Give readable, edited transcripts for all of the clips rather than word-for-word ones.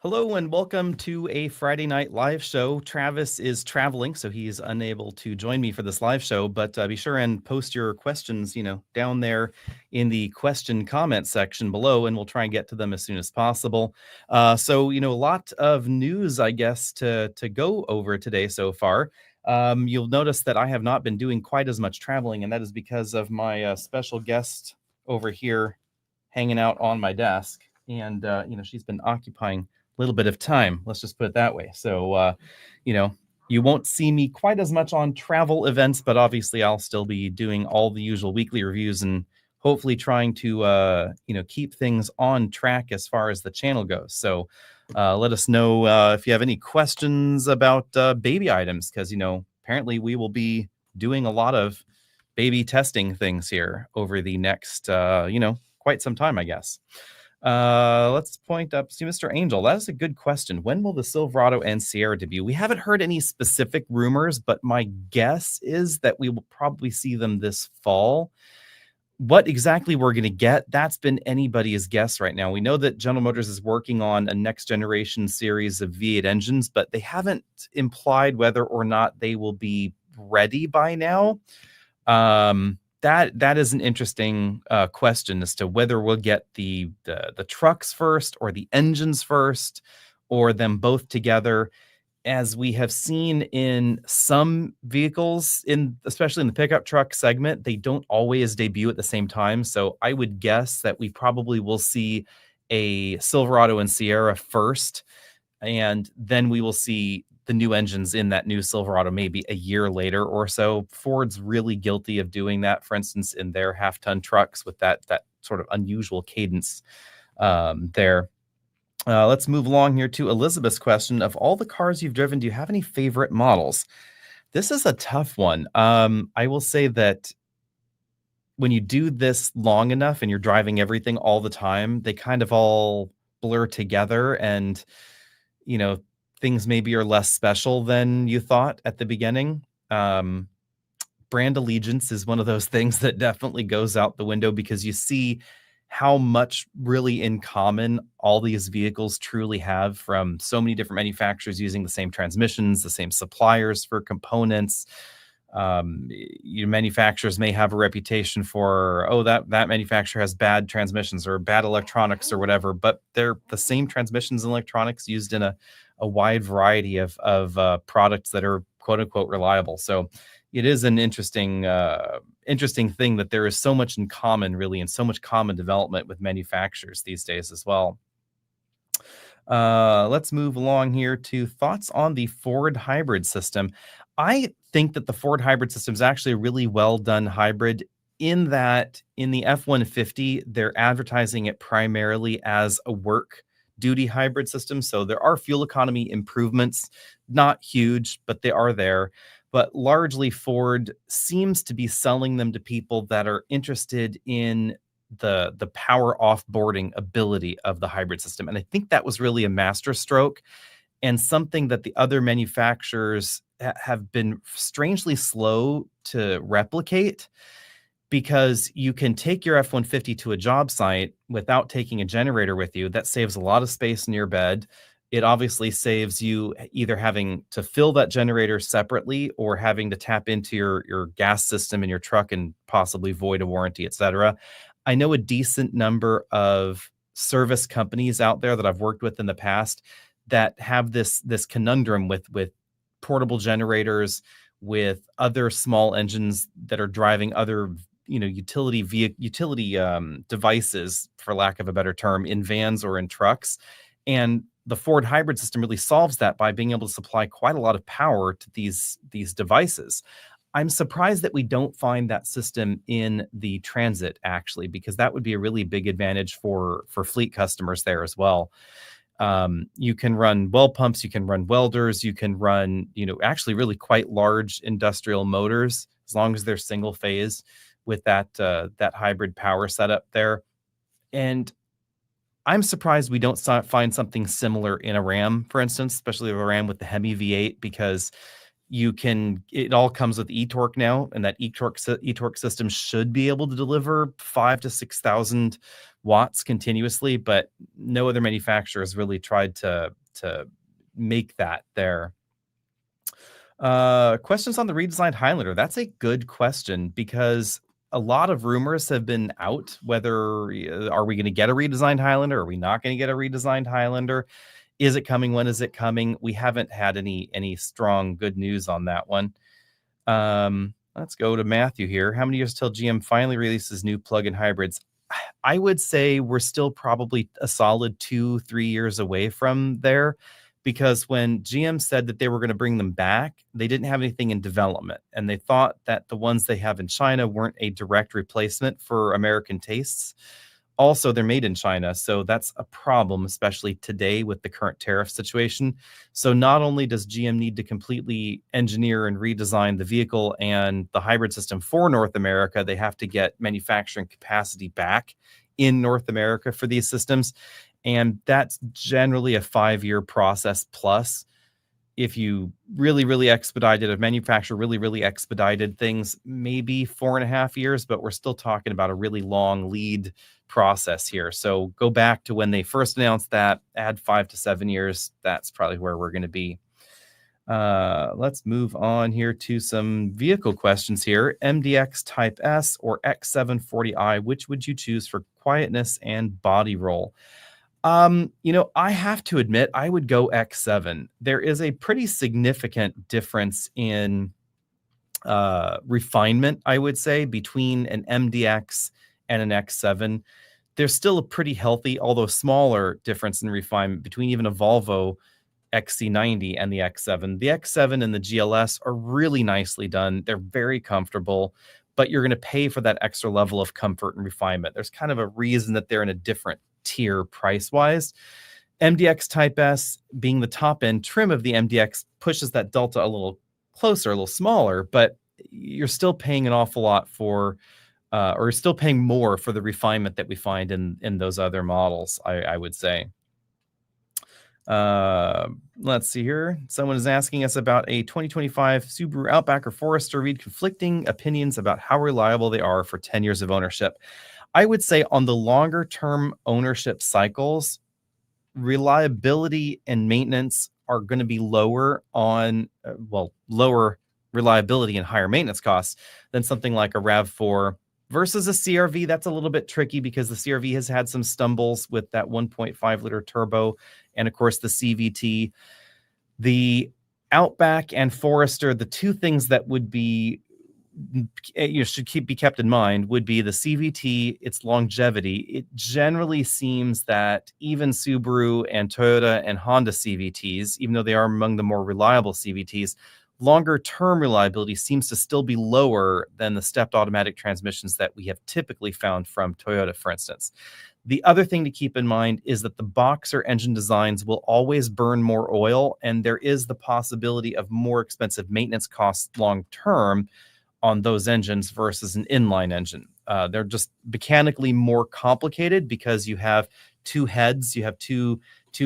Hello and welcome to a Friday night live show. Travis is traveling, so he's unable to join me for this live show, but be sure and post your questions, down there in the question comment section below, and we'll try and get to them as soon as possible. A lot of news, I guess, to go over today so far. You'll notice that I have not been doing quite as much traveling, and that is because of my special guest over here hanging out on my desk. And, she's been occupying little bit of time. Let's just put it that way. So, you won't see me quite as much on travel events, but obviously I'll still be doing all the usual weekly reviews and hopefully trying to, keep things on track as far as the channel goes. So let us know if you have any questions about baby items, because, apparently we will be doing a lot of baby testing things here over the next, quite some time, I guess. Let's point up, see, Mr. Angel. That is a good question. When will the Silverado and Sierra debut? We haven't heard any specific rumors, but my guess is that we will probably see them this fall. What exactly we're going to get, that's been anybody's guess right now. We know that General Motors is working on a next generation series of V8 engines, but they haven't implied whether or not they will be ready by now. That is an interesting question as to whether we'll get the trucks first or the engines first or them both together. As we have seen in some vehicles, especially in the pickup truck segment, they don't always debut at the same time. So I would guess that we probably will see a Silverado and Sierra first, and then we will see the new engines in that new Silverado maybe a year later or so. Ford's really guilty of doing that, for instance, in their half-ton trucks with that sort of unusual cadence there. Let's move along here to Elizabeth's question. Of all the cars you've driven, do you have any favorite models? This is a tough one. I will say that when you do this long enough and you're driving everything all the time, they kind of all blur together, and things maybe are less special than you thought at the beginning. Brand allegiance is one of those things that definitely goes out the window, because you see how much really in common all these vehicles truly have from so many different manufacturers using the same transmissions, the same suppliers for components. Manufacturers may have a reputation for, that manufacturer has bad transmissions or bad electronics or whatever, but they're the same transmissions and electronics used in a wide variety of products that are quote unquote reliable. So it is an interesting thing that there is so much in common, really, and so much common development with manufacturers these days as well. Let's move along here to thoughts on the Ford hybrid system. I think that the Ford hybrid system is actually a really well done hybrid, in that in the F-150, they're advertising it primarily as a work duty hybrid system. So there are fuel economy improvements, not huge, but they are there. But largely Ford seems to be selling them to people that are interested in the power offboarding ability of the hybrid system. And I think that was really a masterstroke, and something that the other manufacturers have been strangely slow to replicate, because you can take your F-150 to a job site without taking a generator with you. That saves a lot of space in your bed. It obviously saves you either having to fill that generator separately or having to tap into your gas system in your truck and possibly void a warranty, etc. I know a decent number of service companies out there that I've worked with in the past that have this conundrum with portable generators, with other small engines that are driving other utility devices, for lack of a better term, in vans or in trucks. And the Ford hybrid system really solves that by being able to supply quite a lot of power to these devices. I'm surprised that we don't find that system in the Transit, actually, because that would be a really big advantage for fleet customers there as well. You can run well pumps, you can run welders, you can run, actually really quite large industrial motors, as long as they're single phase, with that hybrid power setup there. And I'm surprised we don't find something similar in a Ram, for instance, especially a Ram with the Hemi V8, because it all comes with eTorque now, and that eTorque system should be able to deliver 5,000 to 6,000 watts continuously, but no other manufacturer has really tried to make that there. Questions on the redesigned Highlander. That's a good question because a lot of rumors have been out whether are we going to get a redesigned Highlander? Are we not going to get a redesigned Highlander? Is it coming? When is it coming? We haven't had any strong good news on that one. Let's go to Matthew here. How many years till GM finally releases new plug-in hybrids? I would say we're still probably a solid 2-3 years away from there, because when GM said that they were going to bring them back, they didn't have anything in development, and they thought that the ones they have in China weren't a direct replacement for American tastes. Also, they're made in China, so that's a problem, especially today with the current tariff situation. So not only does GM need to completely engineer and redesign the vehicle and the hybrid system for North America, they have to get manufacturing capacity back in North America for these systems. And that's generally a 5-year process plus. If you really expedited, a manufacturer really expedited things, maybe 4.5 years, but we're still talking about a really long lead process here. So go back to when they first announced that, add 5 to 7 years. That's probably where we're going to be. Let's move on here to some vehicle questions here. MDX TypeS or X740i, which would you choose for quietness and body roll? I have to admit, I would go X7. There is a pretty significant difference in refinement, I would say, between an MDX and an X7. There's still a pretty healthy, although smaller, difference in refinement between even a Volvo XC90 and the X7. The X7 and the GLS are really nicely done. They're very comfortable, but you're going to pay for that extra level of comfort and refinement. There's kind of a reason that they're in a different tier price-wise. MDX TypeS, being the top-end trim of the MDX, pushes that delta a little closer, a little smaller, but you're still paying an awful lot for, or you're still paying more for the refinement that we find in those other models, I would say. Let's see here. Someone is asking us about a 2025 Subaru Outback or Forester. Read conflicting opinions about how reliable they are for 10 years of ownership. I would say on the longer term ownership cycles, reliability and maintenance are going to be lower on, lower reliability and higher maintenance costs than something like a RAV4 versus a CRV. That's a little bit tricky because the CRV has had some stumbles with that 1.5 liter turbo and, of course, the CVT. The Outback and Forester, the two things that would be should be kept in mind would be the CVT, its longevity. It generally seems that even Subaru and Toyota and Honda CVTs, even though they are among the more reliable CVTs, longer term reliability seems to still be lower than the stepped automatic transmissions that we have typically found from Toyota, for instance. The other thing to keep in mind is that the Boxer engine designs will always burn more oil, and there is the possibility of more expensive maintenance costs long term on those engines versus an inline engine. They're just mechanically more complicated because you have two heads, you have two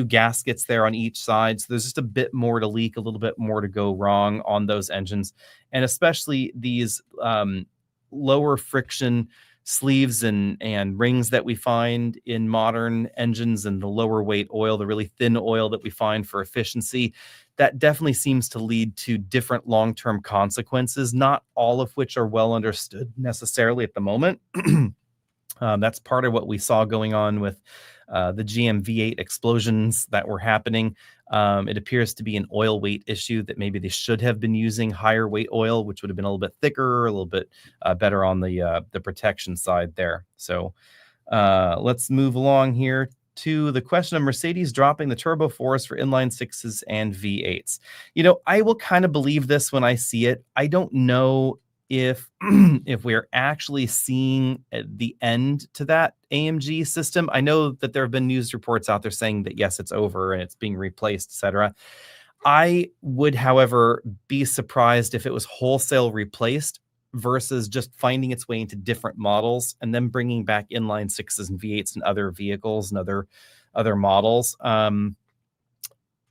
gaskets there on each side. So there's just a bit more to leak, a little bit more to go wrong on those engines. And especially these lower friction sleeves and rings that we find in modern engines, and the lower weight oil, the really thin oil that we find for efficiency, that definitely seems to lead to different long-term consequences, not all of which are well understood necessarily at the moment. That's part of what we saw going on with the GM V8 explosions that were happening. It appears to be an oil weight issue, that maybe they should have been using higher weight oil, which would have been a little bit thicker, a little bit better on the protection side there. So let's move along here to the question of Mercedes dropping the turbo fours for inline sixes and V8s. I will kind of believe this when I see it. I don't know if we're actually seeing the end to that AMG system. I know that there have been news reports out there saying that yes, it's over and it's being replaced, etc. I would, however, be surprised if it was wholesale replaced versus just finding its way into different models and then bringing back inline sixes and V8s and other vehicles and other models.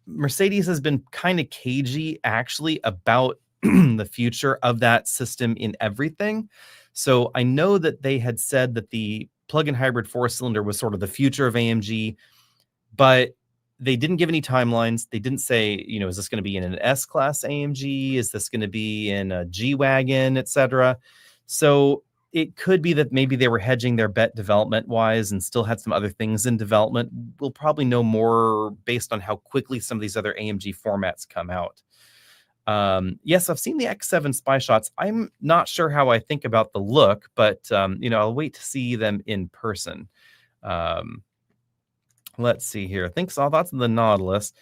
Mercedes has been kind of cagey actually about the future of that system in everything. So I know that they had said that the plug-in hybrid 4-cylinder was sort of the future of AMG, but they didn't give any timelines. They didn't say, you know, is this going to be in an S-Class AMG? Is this going to be in a G-Wagon, etc.? So it could be that maybe they were hedging their bet development-wise and still had some other things in development. We'll probably know more based on how quickly some of these other AMG formats come out. Yes, I've seen the X7 spy shots. I'm not sure how I think about the look, but, you know, I'll wait to see them in person. Let's see here. Thoughts on the Nautilus.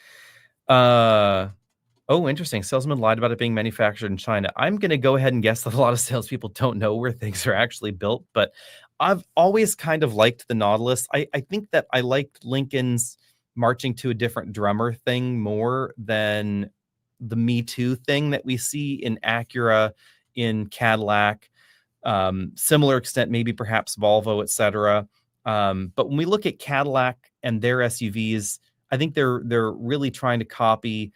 Oh, interesting. Salesman lied about it being manufactured in China. I'm going to go ahead and guess that a lot of salespeople don't know where things are actually built, but I've always kind of liked the Nautilus. I think that I liked Lincoln's marching to a different drummer thing more than the Me Too thing that we see in Acura, in Cadillac, similar extent, maybe perhaps Volvo, etc. But when we look at Cadillac and their SUVs, I think they're really trying to copy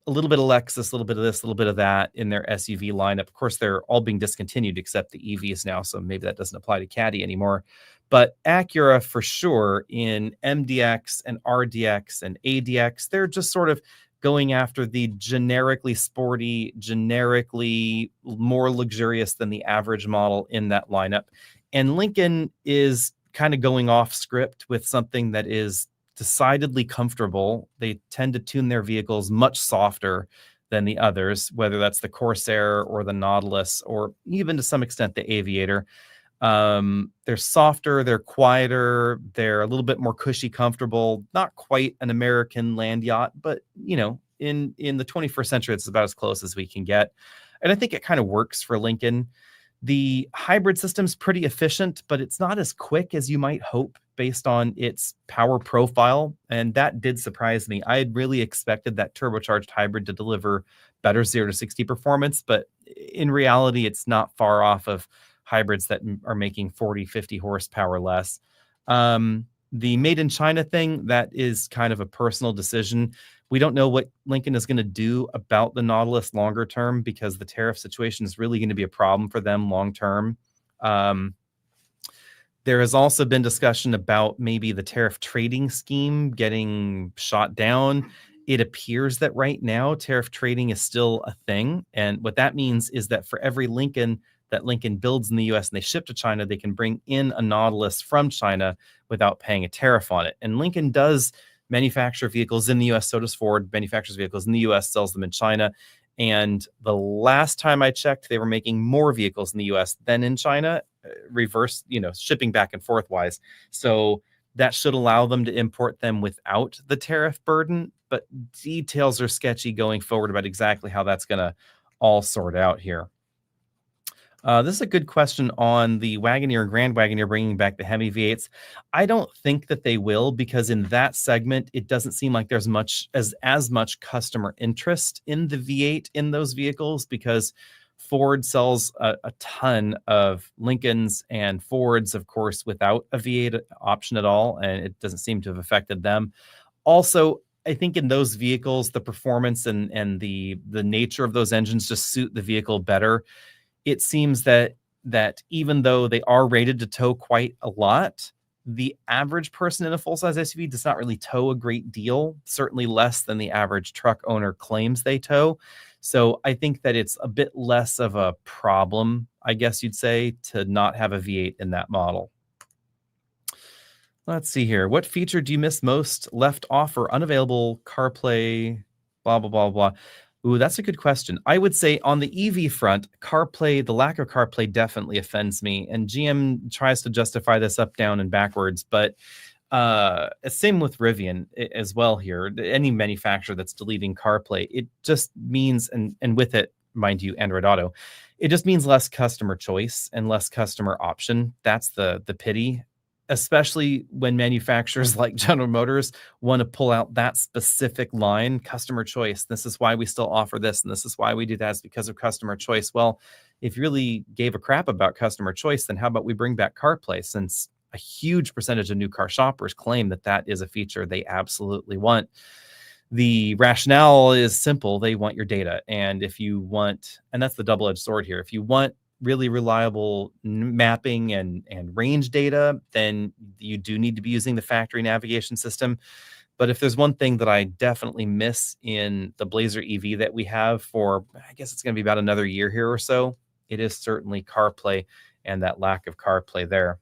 a little bit of Lexus, a little bit of this, a little bit of that in their SUV lineup. Of course, they're all being discontinued except the EVs now, so maybe that doesn't apply to Caddy anymore. But Acura, for sure, in MDX and RDX and ADX, they're just sort of going after the generically sporty, generically more luxurious than the average model in that lineup. And Lincoln is kind of going off script with something that is decidedly comfortable. They tend to tune their vehicles much softer than the others, whether that's the Corsair or the Nautilus, or even to some extent the Aviator. They're softer, they're quieter, they're a little bit more cushy, comfortable, not quite an American land yacht, but, you know, in the 21st century, it's about as close as we can get. And I think it kind of works for Lincoln. The hybrid system's pretty efficient, but it's not as quick as you might hope based on its power profile. And that did surprise me. I had really expected that turbocharged hybrid to deliver better 0 to 60 performance, but in reality, it's not far off of hybrids that are making 40, 50 horsepower less. The made in China thing, that is kind of a personal decision. We don't know what Lincoln is going to do about the Nautilus longer term, because the tariff situation is really going to be a problem for them long term. There has also been discussion about maybe the tariff trading scheme getting shot down. It appears that right now tariff trading is still a thing. And what that means is that for every Lincoln that Lincoln builds in the US and they ship to China, they can bring in a Nautilus from China without paying a tariff on it. And Lincoln does manufacture vehicles in the US, so does Ford, manufactures vehicles in the US, sells them in China. And the last time I checked, they were making more vehicles in the US than in China, reverse, you know, shipping back and forth wise. So that should allow them to import them without the tariff burden, but details are sketchy going forward about exactly how that's going to all sort out here. This is a good question on the Wagoneer and Grand Wagoneer bringing back the Hemi V8s. I don't think that they will, because in that segment, it doesn't seem like there's as much customer interest in the V8 in those vehicles, because Ford sells a ton of Lincolns and Fords, of course, without a V8 option at all, and it doesn't seem to have affected them. Also, I think in those vehicles, the performance and the nature of those engines just suit the vehicle better. It seems that even though they are rated to tow quite a lot, the average person in a full-size SUV does not really tow a great deal, certainly less than the average truck owner claims they tow. So I think that it's a bit less of a problem, I guess you'd say, to not have a V8 in that model. Let's see here. What feature do you miss most? Left off or unavailable? CarPlay, blah, blah, blah, blah. Ooh, that's a good question. I would say on the EV front, CarPlay, the lack of CarPlay definitely offends me. And GM tries to justify this up, down, and backwards. But same with Rivian as well here. Any manufacturer that's deleting CarPlay, it just means, and with it, mind you, Android Auto, it just means less customer choice and less customer option. That's the pity. Especially when manufacturers like General Motors want to pull out that specific line, customer choice. This is why we still offer this, and this is why we do that, is because of customer choice. Well, if you really gave a crap about customer choice, then how about we bring back CarPlay, since a huge percentage of new car shoppers claim that that is a feature they absolutely want. The rationale is simple. They want your data. And if you want, and that's the double-edged sword here, if you want really reliable mapping and range data, then you do need to be using the factory navigation system. But if there's one thing that I definitely miss in the Blazer EV that we have for, I guess it's going to be about another year here or so, it is certainly CarPlay and that lack of CarPlay there.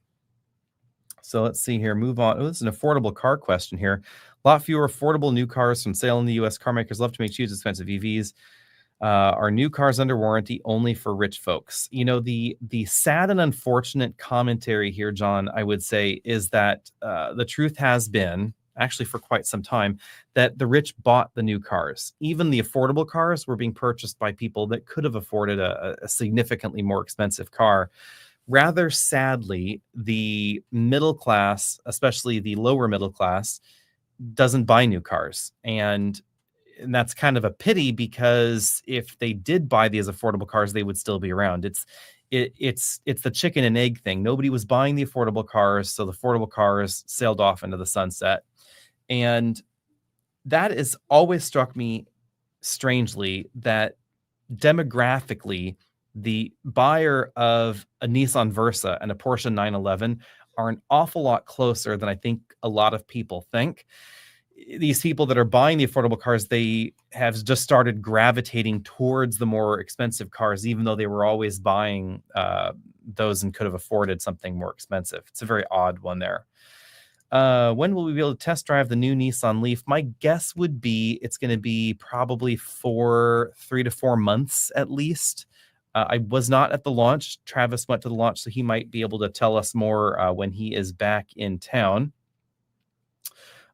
So let's see here, move on. Oh, this is an affordable car question here. A lot fewer affordable new cars from sale in the U.S. Car makers love to make huge expensive EVs. Are new cars under warranty only for rich folks? You know, the sad and unfortunate commentary here, John, I would say, is that the truth has been, actually for quite some time, that the rich bought the new cars. Even the affordable cars were being purchased by people that could have afforded a significantly more expensive car. Rather sadly, the middle class, especially the lower middle class, doesn't buy new cars. And that's kind of a pity, because if they did buy these affordable cars, they would still be around. It's the chicken and egg thing. Nobody was buying the affordable cars, so the affordable cars sailed off into the sunset. And that has always struck me strangely, that demographically, the buyer of a Nissan Versa and a Porsche 911 are an awful lot closer than I think a lot of people think. These people that are buying the affordable cars, they have just started gravitating towards the more expensive cars, even though they were always buying those and could have afforded something more expensive. It's a very odd one there. When will we be able to test drive the new Nissan Leaf? My guess would be it's going to be probably 3 to 4 months at least. I was not at the launch. Travis went to the launch, so he might be able to tell us more when he is back in town.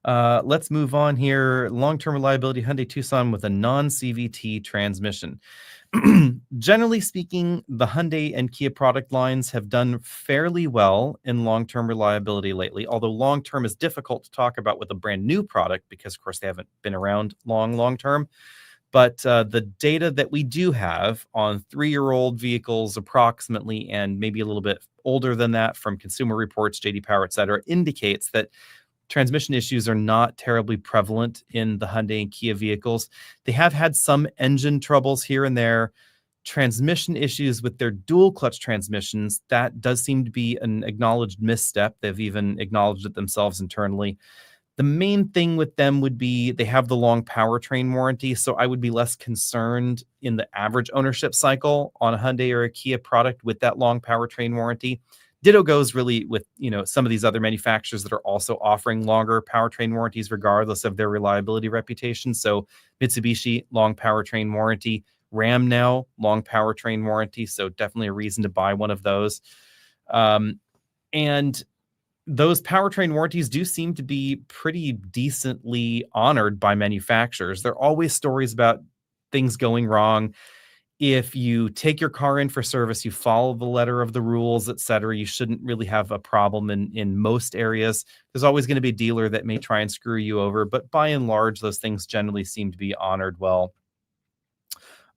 Let's move on here. Long-term reliability Hyundai Tucson with a non-CVT transmission. Generally speaking, the Hyundai and Kia product lines have done fairly well in long-term reliability lately, although long-term is difficult to talk about with a brand new product because, of course, they haven't been around long-term. But the data that we do have on 3-year-old vehicles approximately, and maybe a little bit older than that from Consumer Reports, JD Power, et cetera, indicates that transmission issues are not terribly prevalent in the Hyundai and Kia vehicles. They have had some engine troubles here and there. Transmission issues with their dual clutch transmissions, that does seem to be an acknowledged misstep. They've even acknowledged it themselves internally. The main thing with them would be they have the long powertrain warranty, so I would be less concerned in the average ownership cycle on a Hyundai or a Kia product with that long powertrain warranty. Ditto goes really with, some of these other manufacturers that are also offering longer powertrain warranties regardless of their reliability reputation. So Mitsubishi, long powertrain warranty. Ram now, long powertrain warranty. So definitely a reason to buy one of those. And those powertrain warranties do seem to be pretty decently honored by manufacturers. There are always stories about things going wrong. If you take your car in for service, you follow the letter of the rules, et cetera, you shouldn't really have a problem in most areas. There's always going to be a dealer that may try and screw you over, but by and large, those things generally seem to be honored well.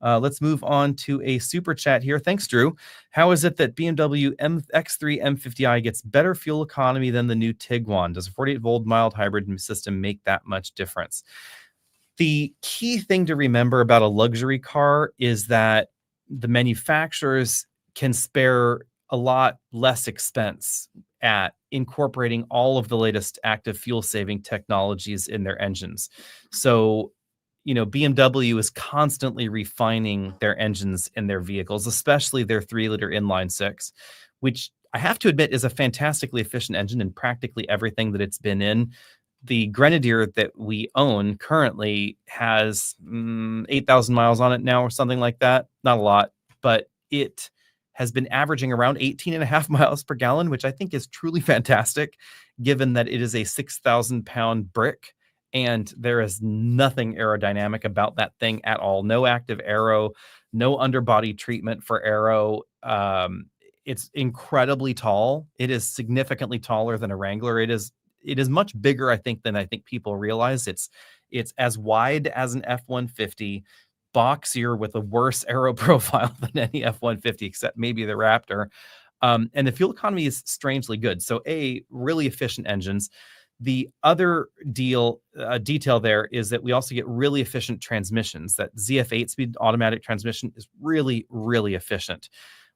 Let's move on to a super chat here. Thanks, Drew. How is it that BMW X3 M50i gets better fuel economy than the new Tiguan? Does a 48-volt mild hybrid system make that much difference? The key thing to remember about a luxury car is that the manufacturers can spare a lot less expense at incorporating all of the latest active fuel-saving technologies in their engines. So, BMW is constantly refining their engines in their vehicles, especially their 3-liter inline six, which I have to admit is a fantastically efficient engine in practically everything that it's been in. The Grenadier that we own currently has 8,000 miles on it now or something like that. Not a lot, but it has been averaging around 18.5 miles per gallon, which I think is truly fantastic, given that it is a 6,000-pound brick. And there is nothing aerodynamic about that thing at all. No active aero, no underbody treatment for aero. It's incredibly tall. It is significantly taller than a Wrangler. It is much bigger, I think, than I think people realize. It's as wide as an F-150, boxier with a worse aero profile than any F-150, except maybe the Raptor. And the fuel economy is strangely good. So really efficient engines. The other detail there is that we also get really efficient transmissions. That ZF 8-speed automatic transmission is really, really efficient.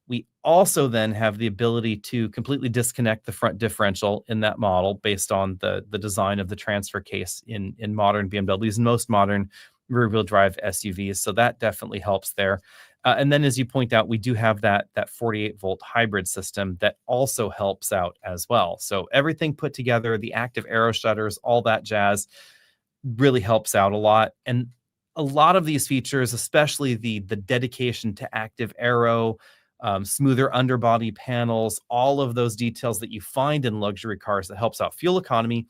We also then have the ability to completely disconnect the front differential in that model based on the design of the transfer case in modern BMWs and most modern rear-wheel drive SUVs. So that definitely helps there. And then, as you point out, we do have that 48-volt hybrid system that also helps out as well. So everything put together, the active aero shutters, all that jazz, really helps out a lot. And a lot of these features, especially the dedication to active aero, smoother underbody panels, all of those details that you find in luxury cars that helps out fuel economy,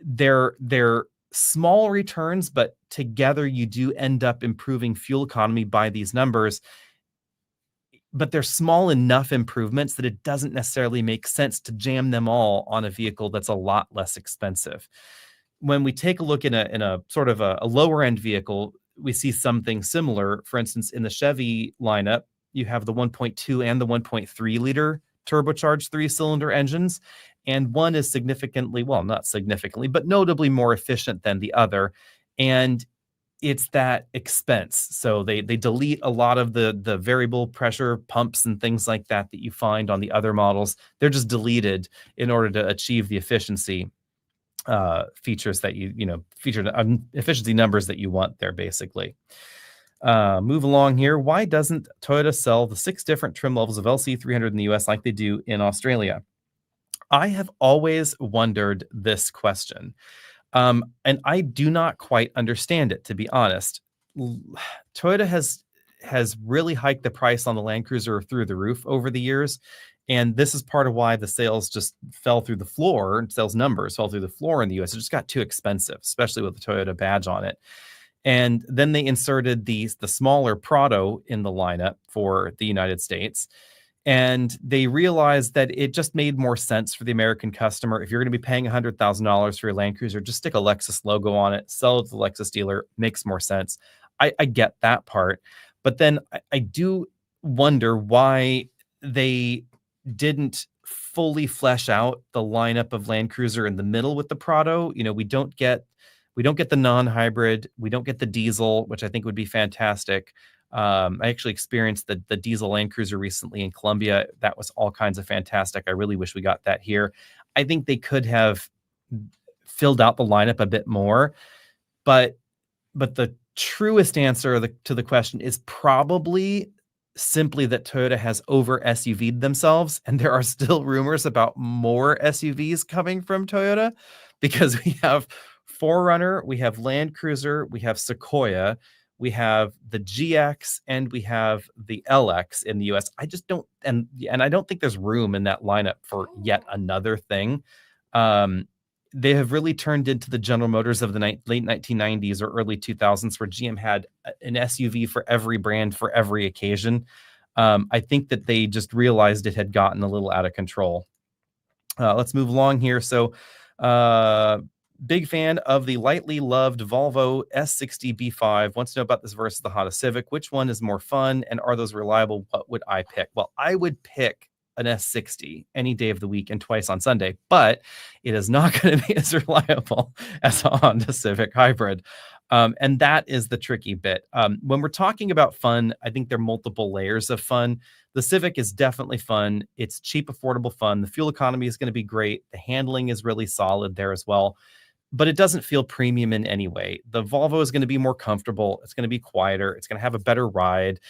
they're small returns, but together you do end up improving fuel economy by these numbers. But they're small enough improvements that it doesn't necessarily make sense to jam them all on a vehicle that's a lot less expensive. When we take a look in a sort of a lower end vehicle, we see something similar. For instance, in the Chevy lineup, you have the 1.2 and the 1.3 liter turbocharged 3-cylinder engines, and one is significantly, well, not significantly, but notably more efficient than the other. And it's that expense. So they delete a lot of the variable pressure pumps and things like that that you find on the other models. They're just deleted in order to achieve the efficiency features that feature efficiency numbers that you want there, basically. Move along here. Why doesn't Toyota sell the 6 different trim levels of LC300 in the US like they do in Australia? I have always wondered this question. And I do not quite understand it, to be honest. Toyota has really hiked the price on the Land Cruiser through the roof over the years. And this is part of why the sales just fell through the floor. Sales numbers fell through the floor in the US. It just got too expensive, especially with the Toyota badge on it. And then they inserted the smaller Prado in the lineup for the United States. And they realized that it just made more sense for the American customer. If you're going to be paying $100,000 for your Land Cruiser, just stick a Lexus logo on it, sell it to the Lexus dealer, makes more sense. I get that part. But then I do wonder why they didn't fully flesh out the lineup of Land Cruiser in the middle with the Prado. We don't get the non-hybrid, we don't get the diesel, which I think would be fantastic. I actually experienced the diesel Land Cruiser recently in Colombia. That was all kinds of fantastic. I really wish we got that here. I think they could have filled out the lineup a bit more, but the truest answer to the question is probably simply that Toyota has over SUV'd themselves, and there are still rumors about more SUVs coming from Toyota, because we have 4Runner, we have Land Cruiser, we have Sequoia, we have the GX, and we have the LX in the US. I just don't, and I don't think there's room in that lineup for yet another thing. They have really turned into the General Motors of the late 1990s or early 2000s, where GM had an SUV for every brand for every occasion. I think that they just realized it had gotten a little out of control. Let's move along here. So, big fan of the lightly loved Volvo S60 B5. Wants to know about this versus the Honda Civic. Which one is more fun, and are those reliable? What would I pick? Well, I would pick an S60 any day of the week and twice on Sunday, but it is not going to be as reliable as a Honda Civic hybrid. And that is the tricky bit. When we're talking about fun, I think there are multiple layers of fun. The Civic is definitely fun. It's cheap, affordable fun. The fuel economy is going to be great. The handling is really solid there as well, but it doesn't feel premium in any way. The Volvo is going to be more comfortable. It's going to be quieter. It's going to have a better ride.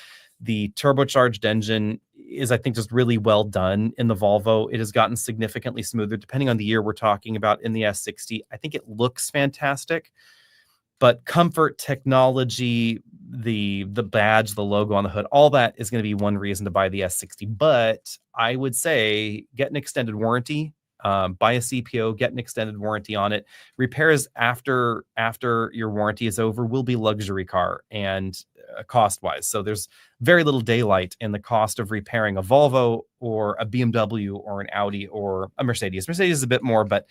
The turbocharged engine is, I think, just really well done in the Volvo. It has gotten significantly smoother depending on the year we're talking about. In the S60, I think it looks fantastic, but comfort, technology, the badge, the logo on the hood, all that is going to be one reason to buy the S60. But I would say get an extended warranty. Buy a CPO, get an extended warranty on it. Repairs after your warranty is over will be luxury car and cost wise. So there's very little daylight in the cost of repairing a Volvo or a BMW or an Audi or a Mercedes. Mercedes is a bit more, but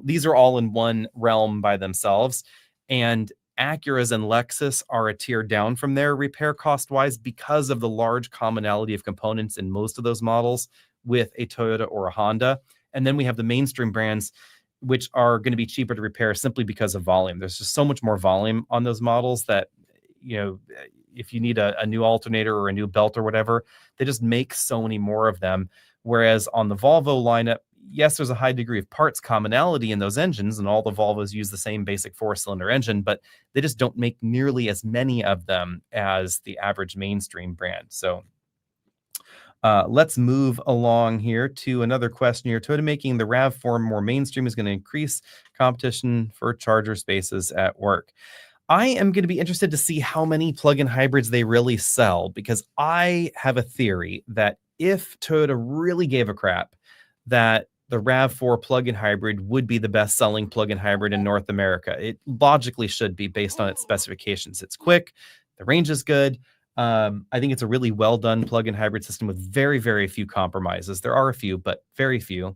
these are all in one realm by themselves. And Acuras and Lexus are a tier down from there repair cost wise because of the large commonality of components in most of those models with a Toyota or a Honda. And then we have the mainstream brands, which are going to be cheaper to repair simply because of volume. There's just so much more volume on those models that, if you need a new alternator or a new belt or whatever, they just make so many more of them. Whereas on the Volvo lineup, yes, there's a high degree of parts commonality in those engines, and all the Volvos use the same basic 4-cylinder engine, but they just don't make nearly as many of them as the average mainstream brand. So let's move along here to another question here. Toyota making the RAV4 more mainstream is going to increase competition for charger spaces at work. I am going to be interested to see how many plug-in hybrids they really sell, because I have a theory that if Toyota really gave a crap, that the RAV4 plug-in hybrid would be the best-selling plug-in hybrid in North America. It logically should be based on its specifications. It's quick, the range is good. I think it's a really well-done plug-in hybrid system with very, very few compromises. There are a few, but very few.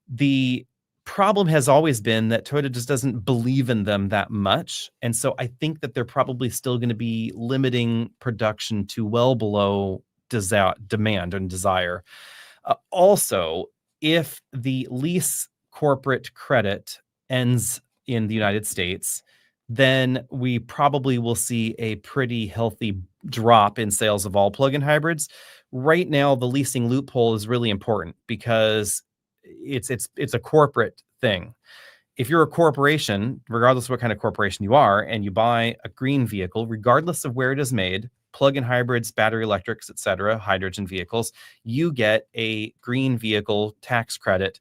The problem has always been that Toyota just doesn't believe in them that much. And so I think that they're probably still going to be limiting production to well below demand and desire. Also, if the lease corporate credit ends in the United States, then we probably will see a pretty healthy drop in sales of all plug-in hybrids. Right now, the leasing loophole is really important because it's a corporate thing. If you're a corporation, regardless of what kind of corporation you are, and you buy a green vehicle, regardless of where it is made, plug-in hybrids, battery electrics, etc., hydrogen vehicles, you get a green vehicle tax credit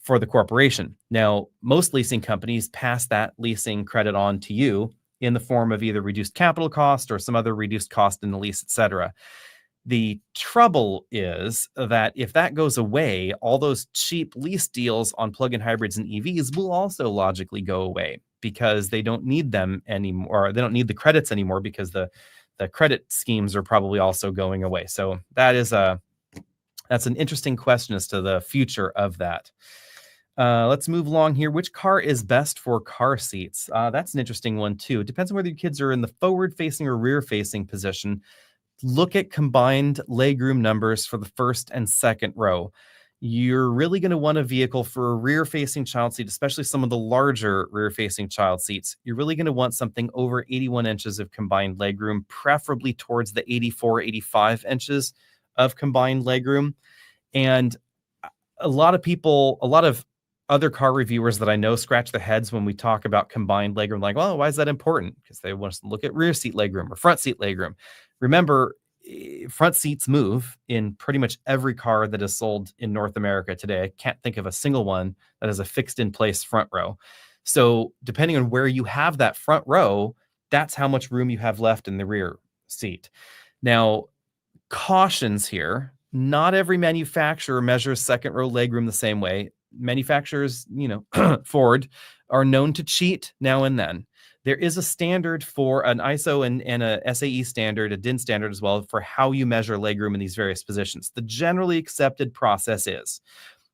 for the corporation. Now, most leasing companies pass that leasing credit on to you in the form of either reduced capital cost or some other reduced cost in the lease, etc. The trouble is that if that goes away, all those cheap lease deals on plug-in hybrids and EVs will also logically go away because they don't need them anymore. They don't need the credits anymore because the credit schemes are probably also going away. So that's an interesting question as to the future of that. Let's move along here. Which car is best for car seats? That's an interesting one too. It depends on whether your kids are in the forward-facing or rear-facing position. Look at combined legroom numbers for the first and second row. You're really going to want a vehicle for a rear-facing child seat, especially some of the larger rear-facing child seats. You're really going to want something over 81 inches of combined legroom, preferably towards the 84, 85 inches of combined legroom. And a lot of other car reviewers that I know scratch their heads when we talk about combined legroom, like, well, why is that important? Because they want us to look at rear seat legroom or front seat legroom. Remember, front seats move in pretty much every car that is sold in North America today. I can't think of a single one that has a fixed in place front row. So depending on where you have that front row, that's how much room you have left in the rear seat. Now, cautions here. Not every manufacturer measures second row legroom the same way. Manufacturers, Ford, are known to cheat now and then. There is a standard for an ISO and a SAE standard, a DIN standard as well, for how you measure legroom in these various positions. The generally accepted process is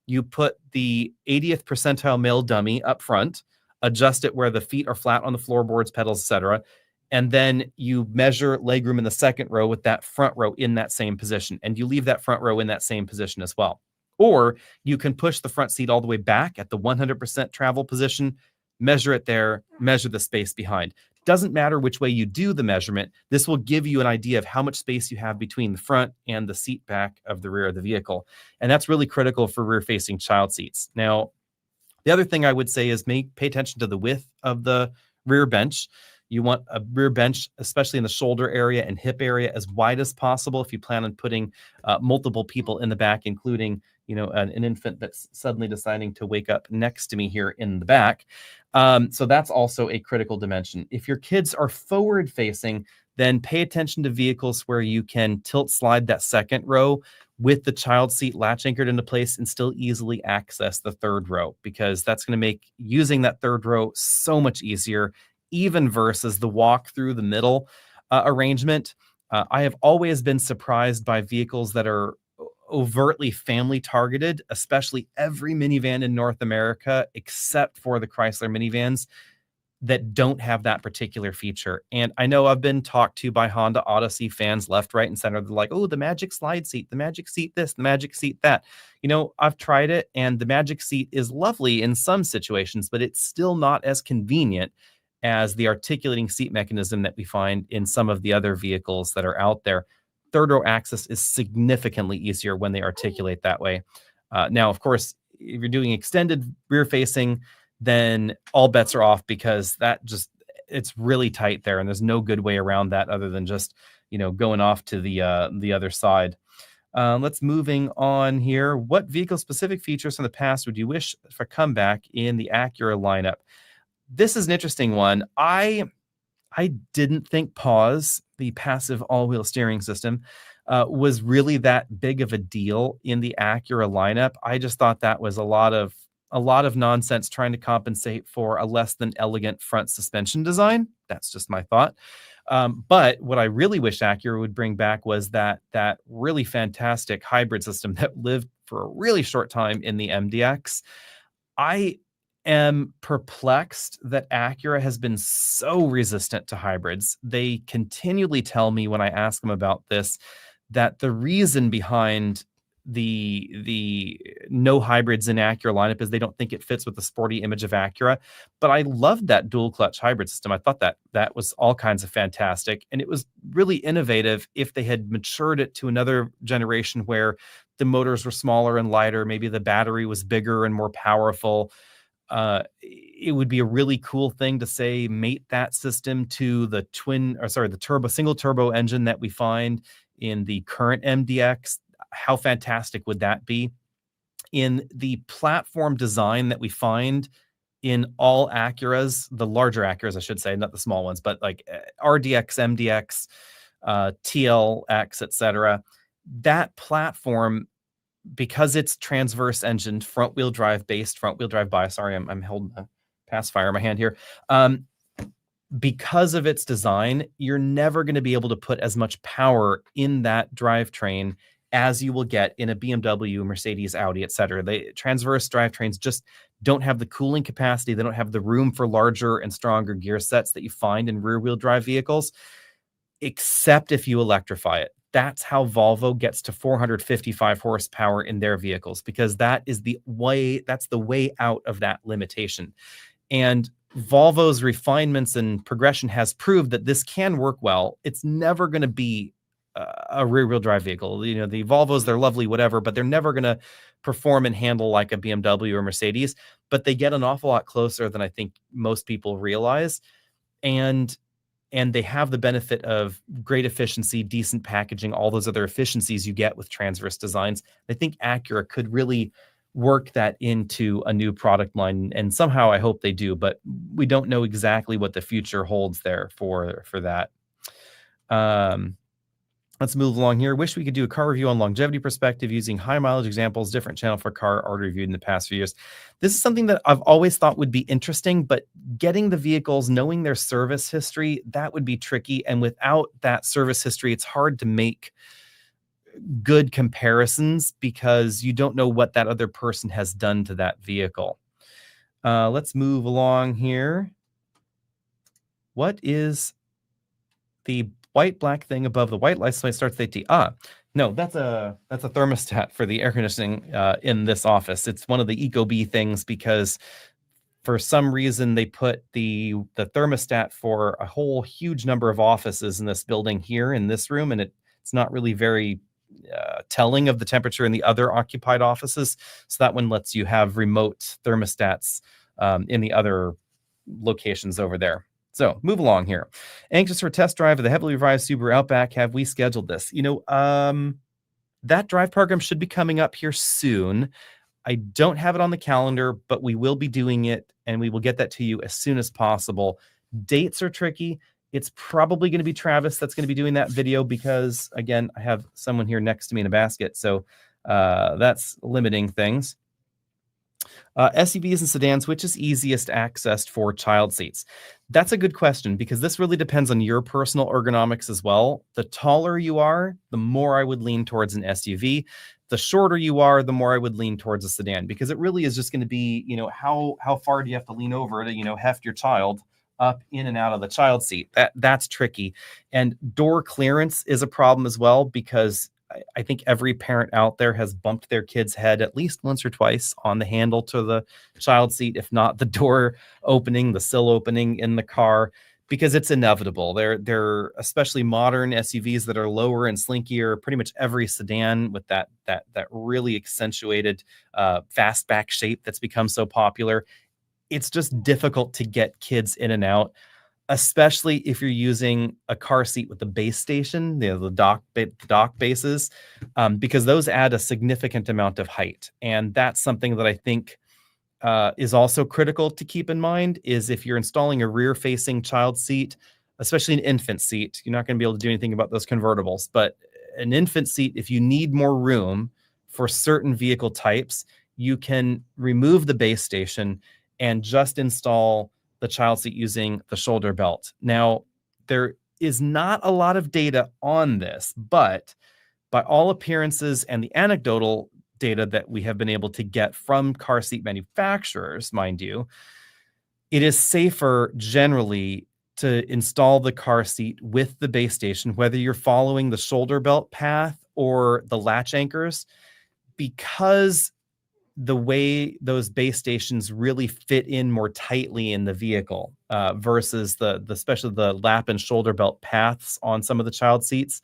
you put the 80th percentile male dummy up front, adjust it where the feet are flat on the floorboards, pedals, etc., and then you measure legroom in the second row with that front row in that same position, and you leave that front row in that same position as well. Or you can push the front seat all the way back at the 100% travel position, measure it there, measure the space behind. Doesn't matter which way you do the measurement. This will give you an idea of how much space you have between the front and the seat back of the rear of the vehicle. And that's really critical for rear-facing child seats. Now, the other thing I would say is pay attention to the width of the rear bench. You want a rear bench, especially in the shoulder area and hip area, as wide as possible if you plan on putting multiple people in the back, including an infant that's suddenly deciding to wake up next to me here in the back. So that's also a critical dimension. If your kids are forward facing, then pay attention to vehicles where you can tilt slide that second row with the child seat latch anchored into place and still easily access the third row, because that's going to make using that third row so much easier, even versus the walk through the middle arrangement. I have always been surprised by vehicles that are overtly family targeted, especially every minivan in North America, except for the Chrysler minivans, that don't have that particular feature. And I know I've been talked to by Honda Odyssey fans left, right, and center. They're like, oh, the magic slide seat, the magic seat this, the magic seat that. I've tried it, and the magic seat is lovely in some situations, but it's still not as convenient as the articulating seat mechanism that we find in some of the other vehicles that are out there. Third row access is significantly easier when they articulate that way. Now, of course, if you're doing extended rear facing, then all bets are off, because it's really tight there, and there's no good way around that other than just, going off to the other side. Let's moving on here. What vehicle specific features from the past would you wish for comeback in the Acura lineup? This is an interesting one. I didn't think pause, the passive all-wheel steering system, was really that big of a deal in the Acura lineup. I just thought that was a lot of nonsense trying to compensate for a less than elegant front suspension design. That's just my thought. But what I really wish Acura would bring back was that really fantastic hybrid system that lived for a really short time in the MDX. I am perplexed that Acura has been so resistant to hybrids. They continually tell me when I ask them about this that the reason behind the no hybrids in Acura lineup is they don't think it fits with the sporty image of Acura. But I loved that dual clutch hybrid system. I thought that was all kinds of fantastic, and it was really innovative if they had matured it to another generation where the motors were smaller and lighter, maybe the battery was bigger and more powerful. It would be a really cool thing to say mate that system to the single turbo engine that we find in the current MDX. How fantastic would that be? In the platform design that we find in all Acuras, the larger Acuras, I should say, not the small ones, but like RDX, MDX, TLX, etc. That platform, because it's transverse engined, front wheel drive bias. Sorry, I'm holding a pacifier in my hand here. Because of its design, you're never going to be able to put as much power in that drivetrain as you will get in a BMW, Mercedes, Audi, etc. The transverse drivetrains just don't have the cooling capacity. They don't have the room for larger and stronger gear sets that you find in rear-wheel drive vehicles, except if you electrify it. That's how Volvo gets to 455 horsepower in their vehicles, because that's the way out of that limitation. And Volvo's refinements and progression has proved that this can work well. It's never going to be a rear-wheel drive vehicle. The Volvos, they're lovely, whatever, but they're never going to perform and handle like a BMW or Mercedes. But they get an awful lot closer than I think most people realize. And they have the benefit of great efficiency, decent packaging, all those other efficiencies you get with transverse designs. I think Acura could really work that into a new product line, and somehow I hope they do, but we don't know exactly what the future holds there for that. Let's move along here. Wish we could do a car review on longevity perspective using high mileage examples, different channel for car already reviewed in the past few years. This is something that I've always thought would be interesting, but getting the vehicles, knowing their service history, that would be tricky. And without that service history, it's hard to make good comparisons because you don't know what that other person has done to that vehicle. Let's move along here. What is the white black thing above the white license plate starts with AT? No, that's a thermostat for the air conditioning in this office. It's one of the Ecobee things because for some reason they put the thermostat for a whole huge number of offices in this building here in this room, and it's not really very telling of the temperature in the other occupied offices. So that one lets you have remote thermostats in the other locations over there. So move along here. Anxious for a test drive of the heavily revised Subaru Outback. Have we scheduled this? That drive program should be coming up here soon. I don't have it on the calendar, but we will be doing it, and we will get that to you as soon as possible. Dates are tricky. It's probably going to be Travis that's going to be doing that video because, again, I have someone here next to me in a basket, so that's limiting things. SUVs and sedans, which is easiest accessed for child seats? That's a good question because this really depends on your personal ergonomics as well. The taller you are, the more I would lean towards an SUV. The shorter you are, the more I would lean towards a sedan, because it really is just going to be, how far do you have to lean over to, heft your child up in and out of the child seat. That's tricky. And door clearance is a problem as well, because I think every parent out there has bumped their kid's head at least once or twice on the handle to the child seat, if not the door opening, the sill opening in the car, because it's inevitable. They're especially modern SUVs that are lower and slinkier. Pretty much every sedan with that really accentuated fastback shape that's become so popular. It's just difficult to get kids in and out, especially if you're using a car seat with the base station, the dock bases, because those add a significant amount of height. And that's something that I think is also critical to keep in mind, is if you're installing a rear-facing child seat, especially an infant seat, you're not going to be able to do anything about those convertibles. But an infant seat, if you need more room for certain vehicle types, you can remove the base station and just install the child seat using the shoulder belt. Now, there is not a lot of data on this, but by all appearances and the anecdotal data that we have been able to get from car seat manufacturers, mind you, it is safer generally to install the car seat with the base station, whether you're following the shoulder belt path or the latch anchors, because the way those base stations really fit in more tightly in the vehicle versus the especially the lap and shoulder belt paths on some of the child seats.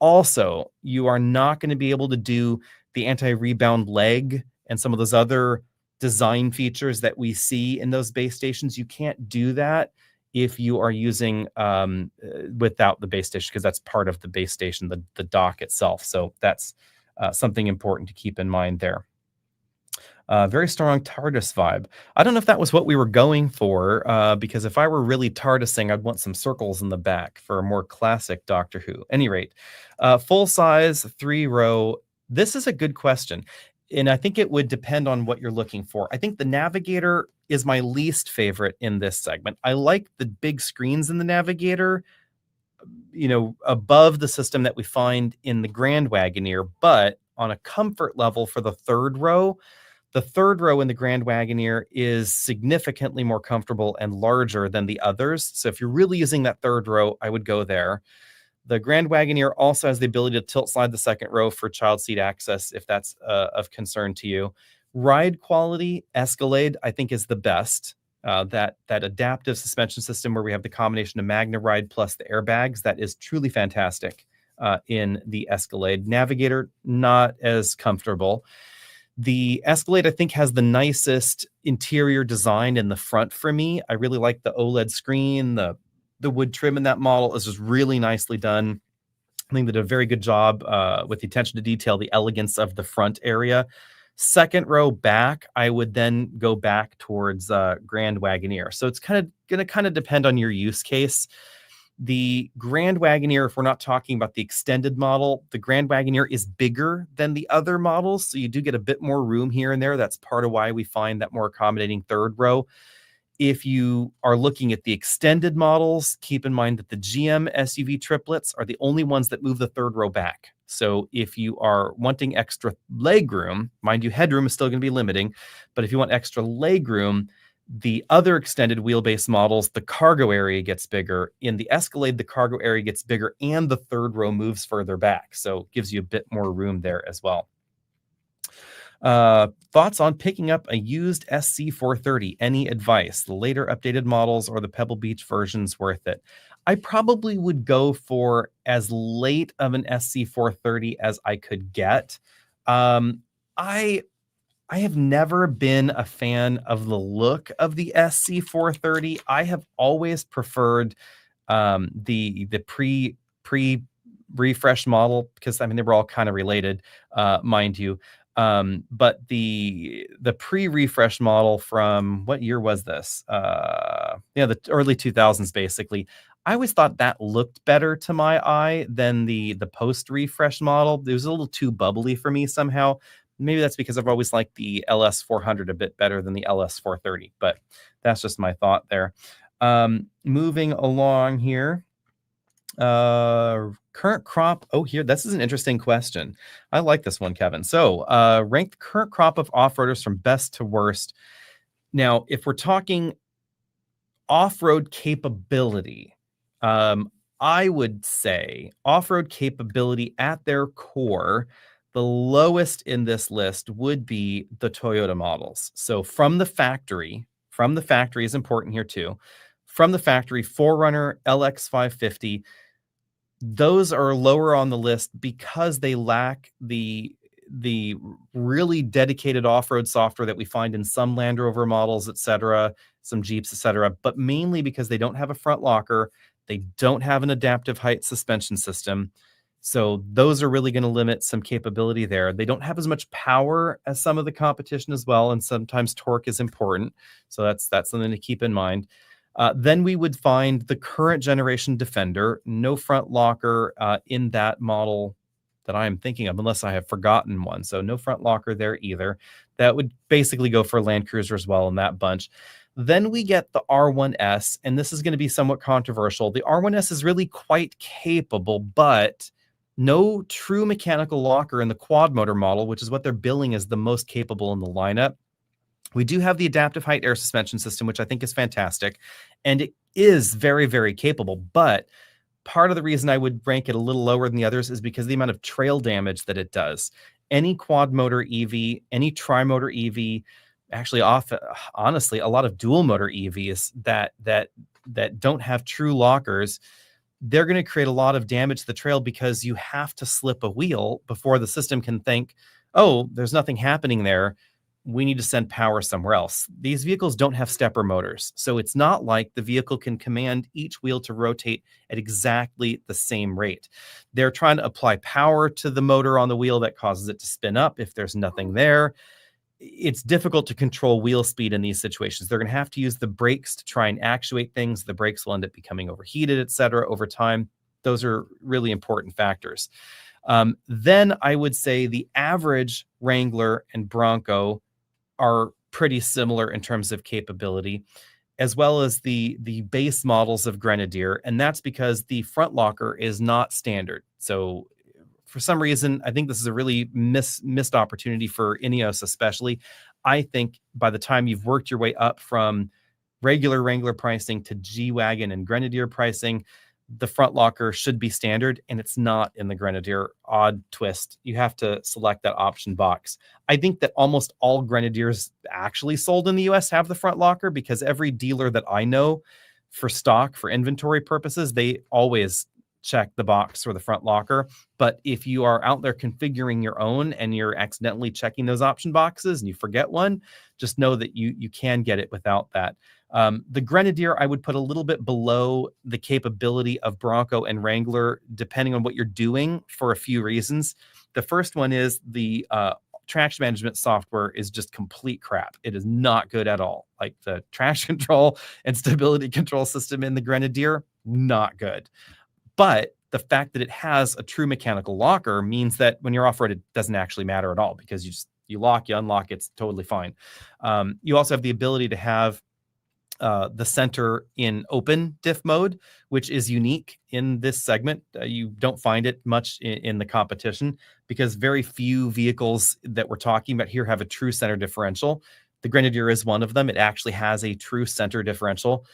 Also, you are not going to be able to do the anti-rebound leg and some of those other design features that we see in those base stations. You can't do that if you are using without the base station, because that's part of the base station, the dock itself. So that's something important to keep in mind there. Very strong TARDIS vibe. I don't know if that was what we were going for, because if I were really TARDISing, I'd want some circles in the back for a more classic Doctor Who. Any rate, full size 3-row. This is a good question, and I think it would depend on what you're looking for. I think the Navigator is my least favorite in this segment. I like the big screens in the Navigator, above the system that we find in the Grand Wagoneer, but on a comfort level for the third row, the third row in the Grand Wagoneer is significantly more comfortable and larger than the others. So if you're really using that third row, I would go there. The Grand Wagoneer also has the ability to tilt slide the second row for child seat access, if that's of concern to you. Ride quality, Escalade, I think, is the best. That adaptive suspension system where we have the combination of Magna Ride plus the airbags, that is truly fantastic in the Escalade. Navigator, not as comfortable. The Escalade, I think, has the nicest interior design in the front for me. I really like the OLED screen. The wood trim in that model is just really nicely done. I think they did a very good job with the attention to detail, the elegance of the front area. Second row back, I would then go back towards Grand Wagoneer. So it's going to depend on your use case. The Grand Wagoneer, if we're not talking about the extended model, the Grand Wagoneer is bigger than the other models, so you do get a bit more room here and there. That's part of why we find that more accommodating third row. If you are looking at the extended models, keep in mind that the GM SUV triplets are the only ones that move the third row back. So if you are wanting extra leg room, mind you, headroom is still going to be limiting, but if you want extra leg room, the other extended wheelbase models, the cargo area gets bigger. In the Escalade, the cargo area gets bigger and the third row moves further back. So it gives you a bit more room there as well. Thoughts on picking up a used SC430? Any advice? The later updated models or the Pebble Beach versions worth it? I probably would go for as late of an SC430 as I could get. I have never been a fan of the look of the SC430. I have always preferred the pre refresh model, because I mean they were all kind of related, mind you. But the pre-refresh model from, what year was this? The early 2000s, basically. I always thought that looked better to my eye than the post-refresh model. It was a little too bubbly for me somehow. Maybe that's because I've always liked the LS400 a bit better than the LS430, but that's just my thought there. Moving along here. Current crop. Oh, here, this is an interesting question. I like this one, Kevin. So, rank the current crop of off-roaders from best to worst. Now, if we're talking off-road capability, I would say off-road capability at their core, the lowest in this list would be the Toyota models. So from the factory is important here too. From the factory, 4Runner, LX550, those are lower on the list because they lack the really dedicated off-road software that we find in some Land Rover models, etc., some Jeeps, etc., but mainly because they don't have a front locker, they don't have an adaptive height suspension system. So those are really going to limit some capability there. They don't have as much power as some of the competition as well, and sometimes torque is important. So that's something to keep in mind. Then we would find the current generation Defender, no front locker in that model that I am thinking of, unless I have forgotten one. So no front locker there either. That would basically go for Land Cruiser as well in that bunch. Then we get the R1S, and this is going to be somewhat controversial. The R1S is really quite capable, but no true mechanical locker in the quad motor model, which is what they're billing as the most capable in the lineup. We do have the adaptive height air suspension system, which I think is fantastic, and it is very, very capable. But part of the reason I would rank it a little lower than the others is because of the amount of trail damage that it does. Any quad motor EV, any tri-motor EV, actually honestly, a lot of dual motor EVs that don't have true lockers, they're going to create a lot of damage to the trail because you have to slip a wheel before the system can think, oh, there's nothing happening there. We need to send power somewhere else. These vehicles don't have stepper motors, so it's not like the vehicle can command each wheel to rotate at exactly the same rate. They're trying to apply power to the motor on the wheel that causes it to spin up if there's nothing there. It's difficult to control wheel speed in these situations. They're going to have to use the brakes to try and actuate things. The brakes will end up becoming overheated, etc. over time. Those are really important factors. Then I would say the average Wrangler and Bronco are pretty similar in terms of capability, as well as the base models of Grenadier, and that's because the front locker is not standard. So for some reason, I think this is a really missed opportunity for Ineos especially. I think by the time you've worked your way up from regular Wrangler pricing to G-Wagon and Grenadier pricing, the front locker should be standard, and it's not in the Grenadier. Odd twist. You have to select that option box. I think that almost all Grenadiers actually sold in the US have the front locker, because every dealer that I know for stock, for inventory purposes, they always check the box for the front locker. But if you are out there configuring your own and you're accidentally checking those option boxes and you forget one, just know that you can get it without that. The Grenadier, I would put a little bit below the capability of Bronco and Wrangler, depending on what you're doing, for a few reasons. The first one is the traction management software is just complete crap. It is not good at all. Like the traction control and stability control system in the Grenadier, not good. But the fact that it has a true mechanical locker means that when you're off-road, it doesn't actually matter at all, because you lock, you unlock, it's totally fine. You also have the ability to have the center in open diff mode, which is unique in this segment. You don't find it much in the competition, because very few vehicles that we're talking about here have a true center differential. The Grenadier is one of them. It actually has a true center differential,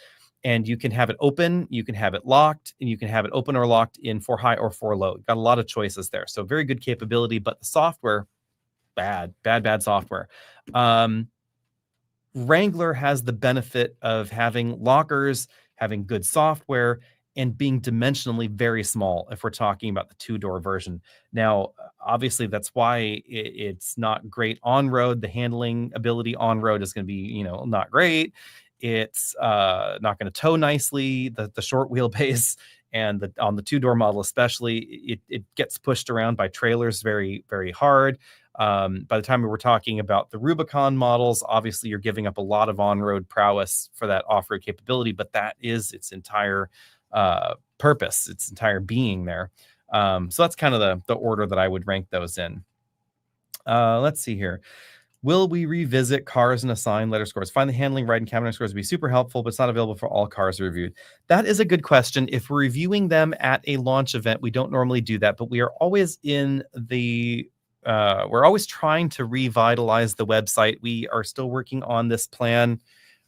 and you can have it open, you can have it locked, and you can have it open or locked in 4 high or 4 low. Got a lot of choices there. So very good capability, but the software, bad software. Wrangler has the benefit of having lockers, having good software, and being dimensionally very small if we're talking about the 2-door version. Now, obviously, that's why it's not great on-road. The handling ability on-road is going to be, not great. It's not going to tow nicely. The short wheelbase and on the 2-door model especially, it gets pushed around by trailers very, very hard. By the time we were talking about the Rubicon models, obviously you're giving up a lot of on-road prowess for that off-road capability, but that is its entire purpose, its entire being there. So that's kind of the order that I would rank those in. Let's see here. Will we revisit cars and assign letter scores? Find the handling, ride, and cabin scores would be super helpful, but it's not available for all cars reviewed. That is a good question. If we're reviewing them at a launch event, we don't normally do that, but we are always we're always trying to revitalize the website. We are still working on this plan.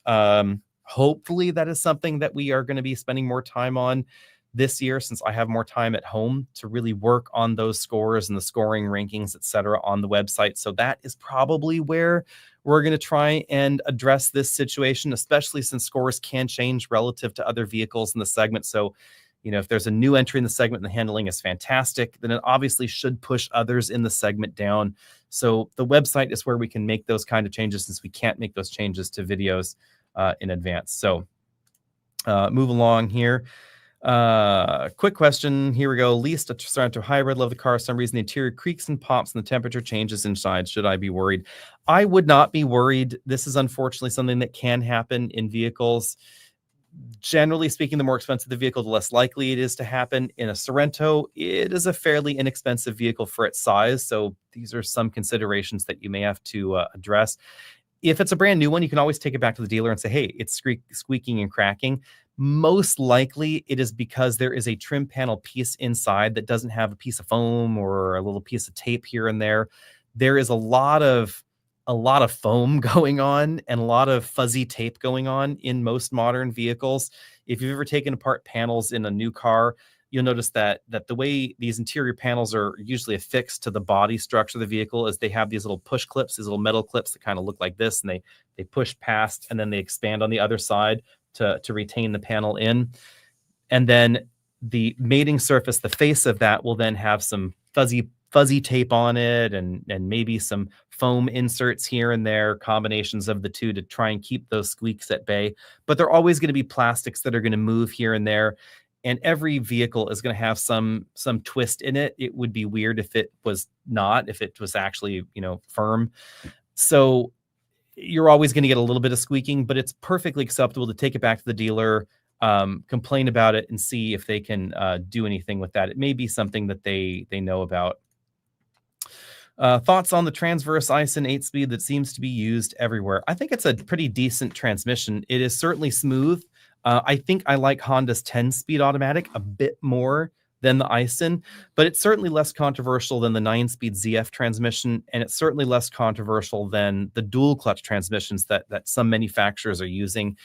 Hopefully that is something that we are going to be spending more time on. this year, since I have more time at home to really work on those scores and the scoring rankings, etc., on the website. So that is probably where we're going to try and address this situation, especially since scores can change relative to other vehicles in the segment. So, if there's a new entry in the segment and the handling is fantastic, then it obviously should push others in the segment down. So the website is where we can make those kind of changes, since we can't make those changes to videos in advance. So move along here. Quick question. Here we go. Least a Sorento hybrid. Love the car. For some reason, the interior creaks and pops and the temperature changes inside. Should I be worried? I would not be worried. This is unfortunately something that can happen in vehicles. Generally speaking, the more expensive the vehicle, the less likely it is to happen. In a Sorento, it is a fairly inexpensive vehicle for its size. So these are some considerations that you may have to address. If it's a brand new one, you can always take it back to the dealer and say, hey, it's squeaking and cracking. Most likely it is because there is a trim panel piece inside that doesn't have a piece of foam or a little piece of tape here and there. There is a lot of foam going on and a lot of fuzzy tape going on in most modern vehicles. If you've ever taken apart panels in a new car, you'll notice that the way these interior panels are usually affixed to the body structure of the vehicle is they have these little push clips, these little metal clips that kind of look like this, and they push past and then they expand on the other side to retain the panel in. And then the mating surface, the face of that, will then have some fuzzy tape on it and maybe some foam inserts here and there, combinations of the two to try and keep those squeaks at bay. But they're always going to be plastics that are going to move here and there. And every vehicle is going to have some twist in it. It would be weird if it was not, if it was actually, firm. So you're always going to get a little bit of squeaking, but it's perfectly acceptable to take it back to the dealer, complain about it, and see if they can do anything with that. It may be something that they know about. Thoughts on the transverse Aisin 8-speed that seems to be used everywhere? I think it's a pretty decent transmission. It is certainly smooth. I think I like Honda's 10-speed automatic a bit more than the Aisin, but it's certainly less controversial than the 9-speed ZF transmission, and it's certainly less controversial than the dual clutch transmissions that some manufacturers are using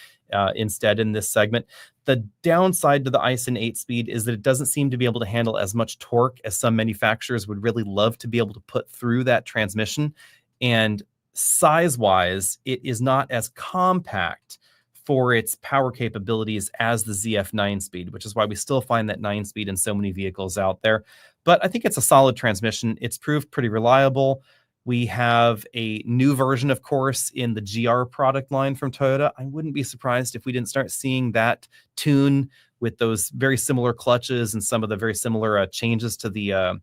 instead in this segment. The downside to the Aisin 8-speed is that it doesn't seem to be able to handle as much torque as some manufacturers would really love to be able to put through that transmission, and size-wise, it is not as compact for its power capabilities as the ZF 9-speed, which is why we still find that 9-speed in so many vehicles out there. But I think it's a solid transmission. It's proved pretty reliable. We have a new version, of course, in the GR product line from Toyota. I wouldn't be surprised if we didn't start seeing that tune with those very similar clutches and some of the very similar changes to the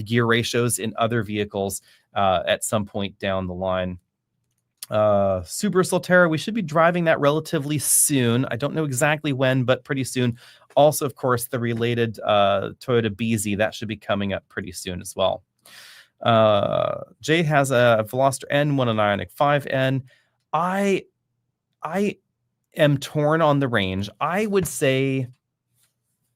gear ratios in other vehicles at some point down the line. Subaru Solterra, we should be driving that relatively soon. I don't know exactly when, but pretty soon. Also, of course, the related Toyota BZ, that should be coming up pretty soon as well. Jay has a Veloster N1 and Ioniq 5N. I am torn on the range. I would say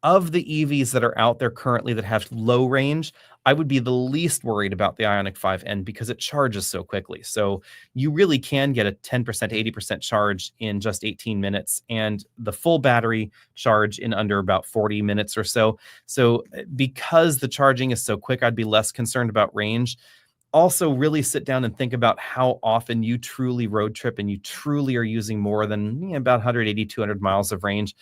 of the EVs that are out there currently that have low range, I would be the least worried about the Ioniq 5N because it charges so quickly. So you really can get a 10%, 80% charge in just 18 minutes and the full battery charge in under about 40 minutes or so. So because the charging is so quick, I'd be less concerned about range. Also, really sit down and think about how often you truly road trip and you truly are using more than about 180, 200 miles of range.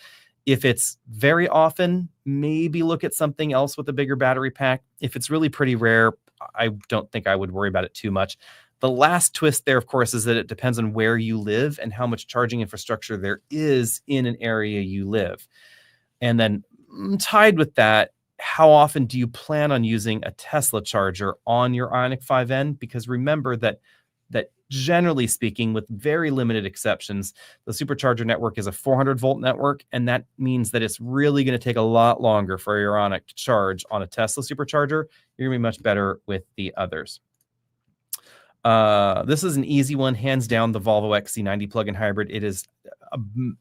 If it's very often, maybe look at something else with a bigger battery pack. If it's really pretty rare, I don't think I would worry about it too much. The last twist there, of course, is that it depends on where you live and how much charging infrastructure there is in an area you live. And then tied with that, how often do you plan on using a Tesla charger on your Ioniq 5N? Because remember that generally speaking, with very limited exceptions, the supercharger network is a 400-volt network, and that means that it's really going to take a lot longer for your Ioniq to charge on a Tesla supercharger. You're going to be much better with the others. This is an easy one, hands down, the Volvo XC90 plug-in hybrid. It is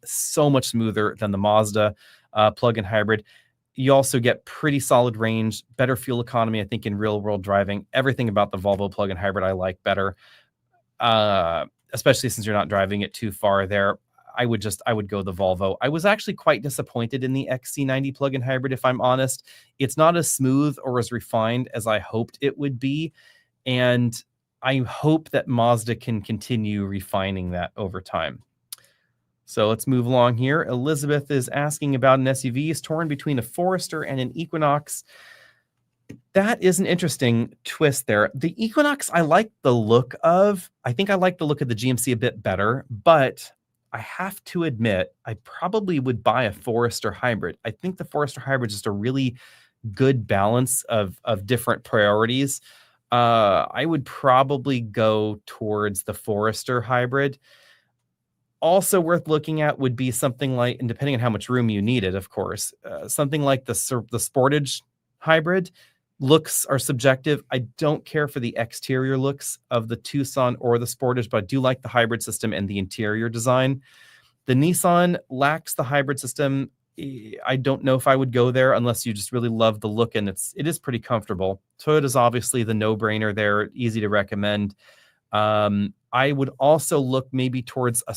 so much smoother than the Mazda plug-in hybrid. You also get pretty solid range, better fuel economy, I think, in real-world driving. Everything about the Volvo plug-in hybrid I like better. Especially since you're not driving it too far there. I would go the Volvo. I was actually quite disappointed in the XC90 plug-in hybrid, if I'm honest. It's not as smooth or as refined as I hoped it would be, and I hope that Mazda can continue refining that over time. So let's move along here. Elizabeth is asking about an SUV. Is torn between a Forester and an Equinox. That is an interesting twist there. The Equinox, I like the look of. I think I like the look of the GMC a bit better, but I have to admit, I probably would buy a Forester hybrid. I think the Forester hybrid is just a really good balance of different priorities. I would probably go towards the Forester hybrid. Also worth looking at would be something like, and depending on how much room you needed, of course, something like the Sportage hybrid. Looks are subjective. I don't care for the exterior looks of the Tucson or the Sportage, but I do like the hybrid system and the interior design. The Nissan lacks the hybrid system. I don't know if I would go there unless you just really love the look, and it is pretty comfortable. Toyota's obviously the no-brainer there, easy to recommend. I would also look maybe towards a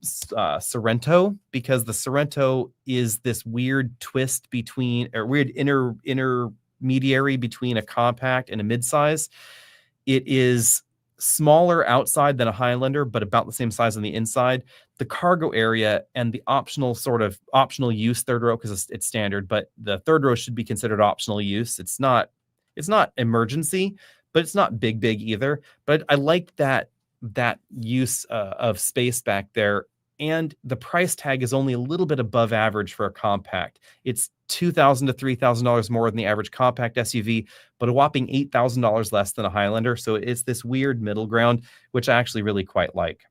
Sorento, because the Sorento is this weird twist between, or weird intermediary between a compact and a midsize. It is smaller outside than a Highlander, but about the same size on the inside. The cargo area and the optional use third row, because it's standard, but the third row should be considered optional use. It's not emergency, but it's not big either. But I like that use of space back there. And the price tag is only a little bit above average for a compact. It's $2,000 to $3,000 more than the average compact SUV, but a whopping $8,000 less than a Highlander. So it's this weird middle ground, which I actually really quite like.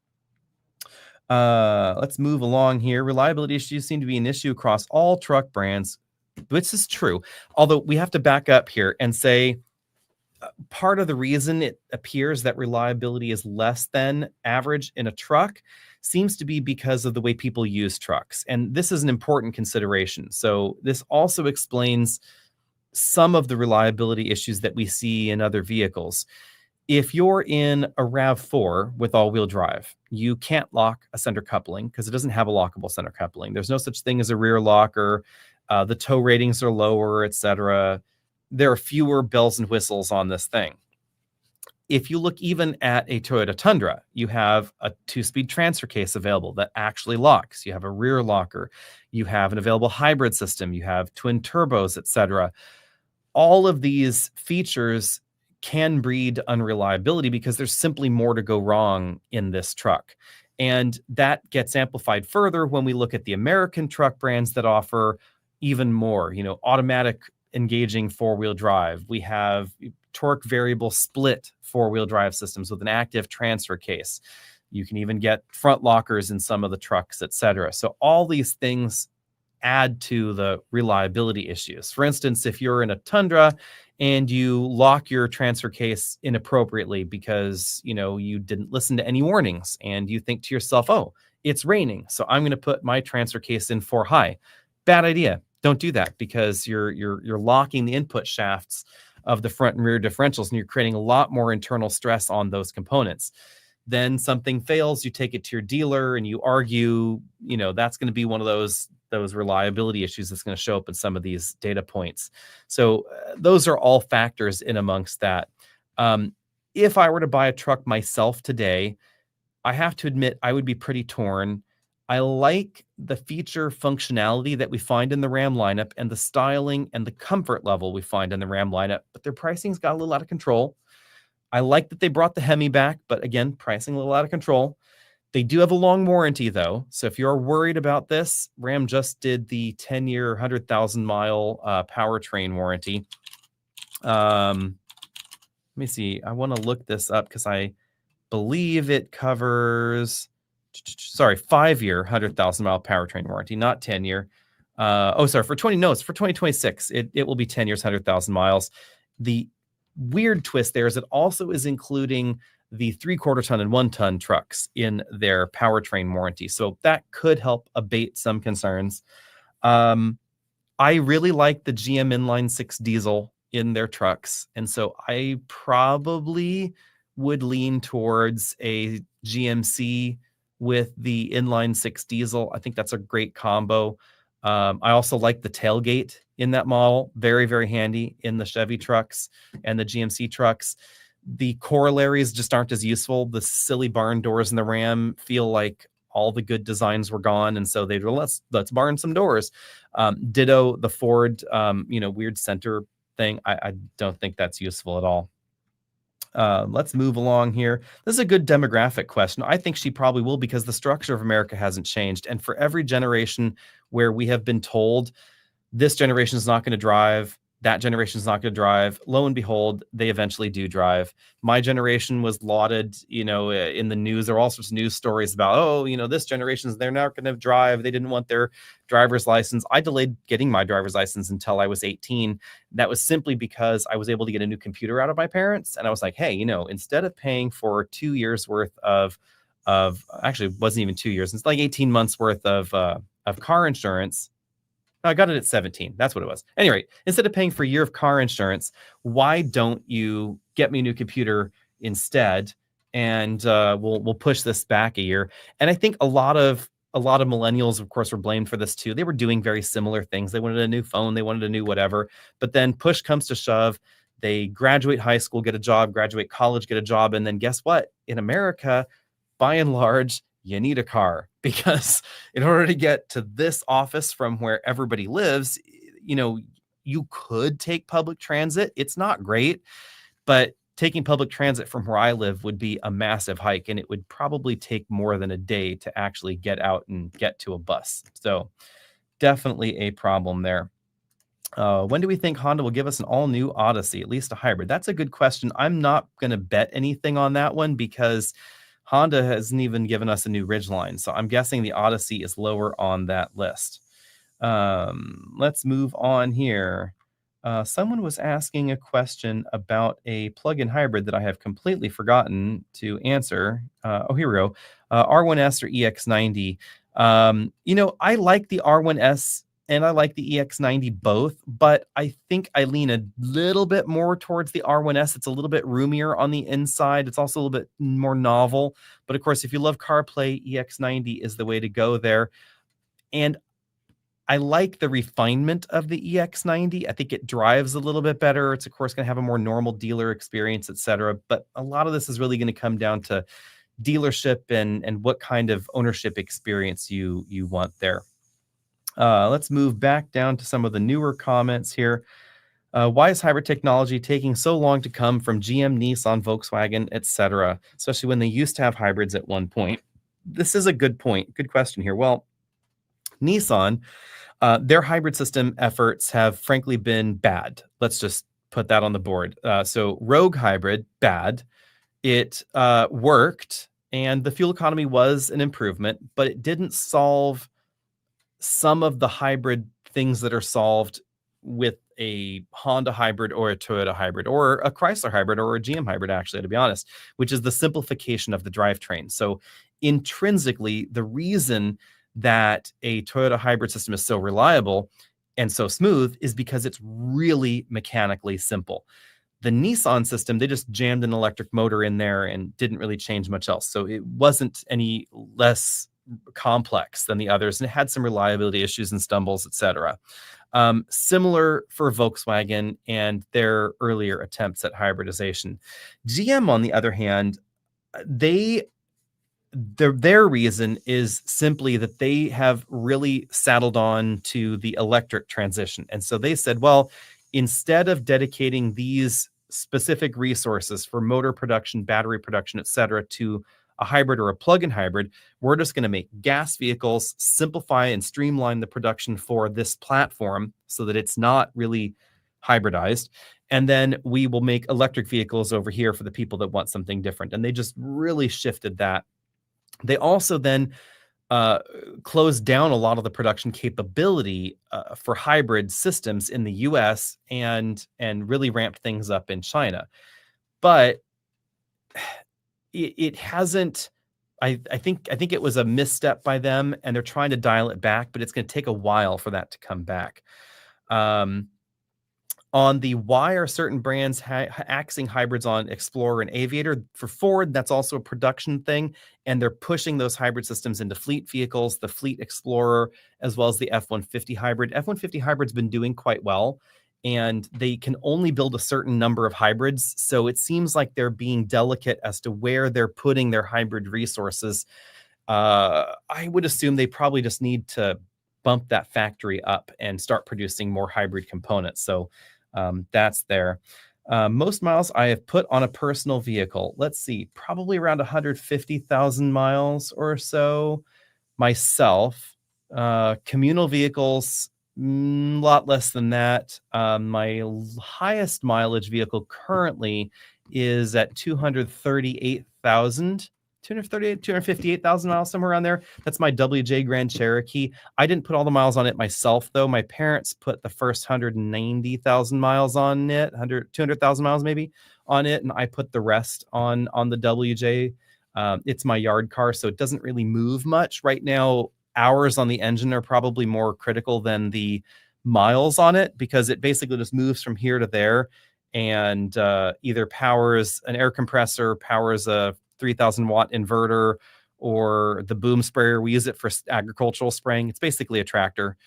Let's move along here. Reliability issues seem to be an issue across all truck brands, which is true. Although we have to back up here and say, part of the reason it appears that reliability is less than average in a truck seems to be because of the way people use trucks. And this is an important consideration. So this also explains some of the reliability issues that we see in other vehicles. If you're in a RAV4 with all-wheel drive, you can't lock a center coupling because it doesn't have a lockable center coupling. There's no such thing as a rear locker. The tow ratings are lower, etc. There are fewer bells and whistles on this thing. If you look even at a Toyota Tundra, you have a 2-speed transfer case available that actually locks. You have a rear locker. You have an available hybrid system. You have twin turbos, etc. All of these features can breed unreliability because there's simply more to go wrong in this truck. And that gets amplified further when we look at the American truck brands that offer even more, automatic engaging 4-wheel drive. We have torque variable split 4-wheel drive systems with an active transfer case. You can even get front lockers in some of the trucks, etc. So all these things add to the reliability issues. For instance, if you're in a Tundra and you lock your transfer case inappropriately because, you didn't listen to any warnings, and you think to yourself, oh, it's raining, so I'm going to put my transfer case in 4 high. Bad idea. Don't do that, because you're locking the input shafts of the front and rear differentials, and you're creating a lot more internal stress on those components. Then something fails, you take it to your dealer and you argue, that's going to be one of those reliability issues that's going to show up in some of these data points. So those are all factors in amongst that. If I were to buy a truck myself today, I have to admit I would be pretty torn. I like the feature functionality that we find in the Ram lineup and the styling and the comfort level we find in the Ram lineup, but their pricing's got a little out of control. I like that they brought the Hemi back, but again, pricing a little out of control. They do have a long warranty, though. So if you're worried about this, Ram just did the 10-year, 100,000-mile powertrain warranty. Let me see. I want to look this up because I believe it covers... 5-year, 100,000-mile powertrain warranty, not 10-year. It's for 2026. It will be 10 years, 100,000 miles. The weird twist there is it also is including the 3/4 ton and 1 ton trucks in their powertrain warranty. So that could help abate some concerns. I really like the GM inline 6 diesel in their trucks. And so I probably would lean towards a GMC with the inline six diesel. I think that's a great combo. I also like the tailgate in that model. Very, very handy in the Chevy trucks and the GMC trucks. The corollaries just aren't as useful. The silly barn doors in the Ram feel like all the good designs were gone, and so they were let's barn some doors. Ditto the Ford, weird center thing. I don't think that's useful at all. Let's move along here. This is a good demographic question. I think she probably will, because the structure of America hasn't changed. And for every generation where we have been told this generation is not going to drive, that generation is not going to drive, lo and behold, they eventually do drive. My generation was lauded, in the news. There were all sorts of news stories about, this generation, they're not going to drive. They didn't want their driver's license. I delayed getting my driver's license until I was 18. That was simply because I was able to get a new computer out of my parents. And I was like, hey, instead of paying for 2 years worth of actually, it wasn't even 2 years. It's like 18 months worth of car insurance. I got it at 17. That's what it was. Anyway, instead of paying for a year of car insurance, why don't you get me a new computer instead? And we'll push this back a year. And I think a lot of millennials, of course, were blamed for this too. They were doing very similar things. They wanted a new phone. They wanted a new whatever. But then push comes to shove. They graduate high school, get a job, graduate college, get a job. And then guess what? In America, by and large, you need a car, because in order to get to this office from where everybody lives, you could take public transit. It's not great, but taking public transit from where I live would be a massive hike, and it would probably take more than a day to actually get out and get to a bus. So definitely a problem there. When do we think Honda will give us an all-new Odyssey, at least a hybrid? That's a good question. I'm not going to bet anything on that one, because Honda hasn't even given us a new Ridgeline, so I'm guessing the Odyssey is lower on that list. Let's move on here. Someone was asking a question about a plug-in hybrid that I have completely forgotten to answer. Here we go. R1S or EX90. I like the R1S and I like the EX90 both, but I think I lean a little bit more towards the R1S. It's a little bit roomier on the inside. It's also a little bit more novel. But of course, if you love CarPlay, EX90 is the way to go there. And I like the refinement of the EX90. I think it drives a little bit better. It's, of course, going to have a more normal dealer experience, etc. But a lot of this is really going to come down to dealership and what kind of ownership experience you want there. Let's move back down to some of the newer comments here. Why is hybrid technology taking so long to come from GM, Nissan, Volkswagen, etc., especially when they used to have hybrids at one point? This is a good point. Good question here. Well, Nissan, their hybrid system efforts have frankly been bad. Let's just put that on the board. So Rogue hybrid, bad. It worked, and the fuel economy was an improvement, but it didn't solve some of the hybrid things that are solved with a Honda hybrid or a Toyota hybrid or a Chrysler hybrid or a GM hybrid, actually, to be honest, which is the simplification of the drivetrain. So intrinsically, the reason that a Toyota hybrid system is so reliable and so smooth is because it's really mechanically simple. The Nissan system, they just jammed an electric motor in there and didn't really change much else. So it wasn't any less complex than the others, and it had some reliability issues and stumbles, etc. Similar for Volkswagen and their earlier attempts at hybridization. GM, on the other hand, their reason is simply that they have really saddled on to the electric transition. And so they said, well, instead of dedicating these specific resources for motor production, battery production, etc., to a hybrid or a plug-in hybrid, we're just going to make gas vehicles, simplify and streamline the production for this platform so that it's not really hybridized. And then we will make electric vehicles over here for the people that want something different. And they just really shifted that. They also then closed down a lot of the production capability for hybrid systems in the US and really ramped things up in China. But it hasn't. I think it was a misstep by them, and they're trying to dial it back, but it's going to take a while for that to come back. On the why are certain brands axing hybrids on Explorer and Aviator? For Ford, that's also a production thing, and they're pushing those hybrid systems into fleet vehicles, the Fleet Explorer, as well as the F-150 hybrid. F-150 hybrid's been doing quite well, and they can only build a certain number of hybrids, so it seems like they're being delicate as to where they're putting their hybrid resources. I would assume they probably just need to bump that factory up and start producing more hybrid components. So that's there. Most miles I have put on a personal vehicle. Let's see, probably around 150,000 miles or so myself. Communal vehicles, a lot less than that. My highest mileage vehicle currently is at 238,000. 258,000 miles, somewhere around there. That's my WJ Grand Cherokee. I didn't put all the miles on it myself, though. My parents put the first 190,000 miles on it, 200,000 miles maybe on it, and I put the rest on the WJ. It's my yard car, so it doesn't really move much. Right now, hours on the engine are probably more critical than the miles on it, because it basically just moves from here to there and either powers an air compressor, powers a 3,000 watt inverter, or the boom sprayer. We use it for agricultural spraying. It's basically a tractor,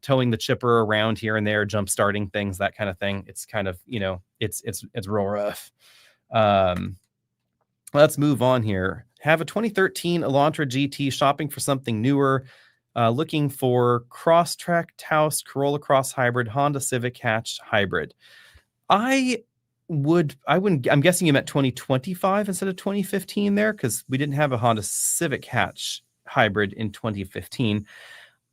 towing the chipper around here and there, jump starting things, that kind of thing. It's kind of, it's real rough. Let's move on here. Have a 2013 Elantra GT, shopping for something newer, looking for Crosstrek, Taos, Corolla Cross Hybrid, Honda Civic Hatch Hybrid. I'm guessing you meant 2025 instead of 2015 there, because we didn't have a Honda Civic Hatch Hybrid in 2015.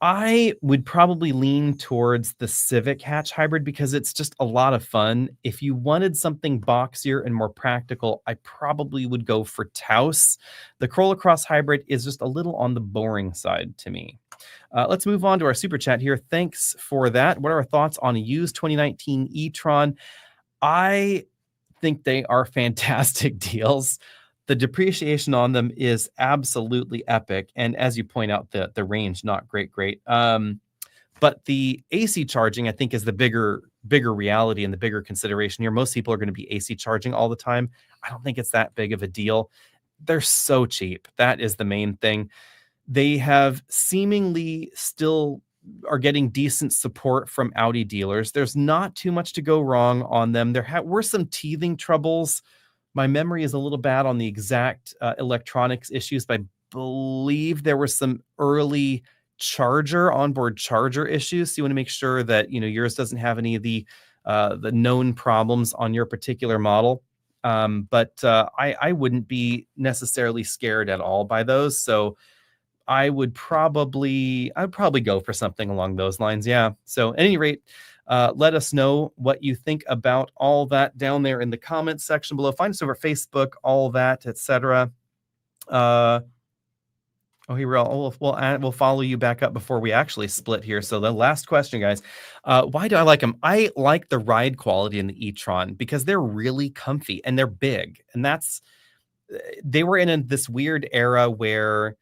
I would probably lean towards the Civic Hatch Hybrid because it's just a lot of fun. If you wanted something boxier and more practical, I probably would go for Taos. The Corolla Cross Hybrid is just a little on the boring side to me. Let's move on to our super chat here. Thanks for that. What are our thoughts on a used 2019 e-tron? I think they are fantastic deals. The depreciation on them is absolutely epic. And as you point out, the range, not great. But the AC charging, I think, is the bigger reality and the bigger consideration here. Most people are going to be AC charging all the time. I don't think it's that big of a deal. They're so cheap. That is the main thing. They have seemingly still are getting decent support from Audi dealers. There's not too much to go wrong on them. There were some teething troubles. My memory is a little bad on the exact electronics issues, but I believe there were some early onboard charger issues. So you want to make sure that yours doesn't have any of the known problems on your particular model. But I wouldn't be necessarily scared at all by those. So I'd probably go for something along those lines. Yeah. So at any rate, let us know what you think about all that down there in the comments section below. Find us over Facebook, all that, etc. We'll follow you back up before we actually split here. So the last question, guys, why do I like them? I like the ride quality in the e-tron because they're really comfy and they're big. And they were in this weird era where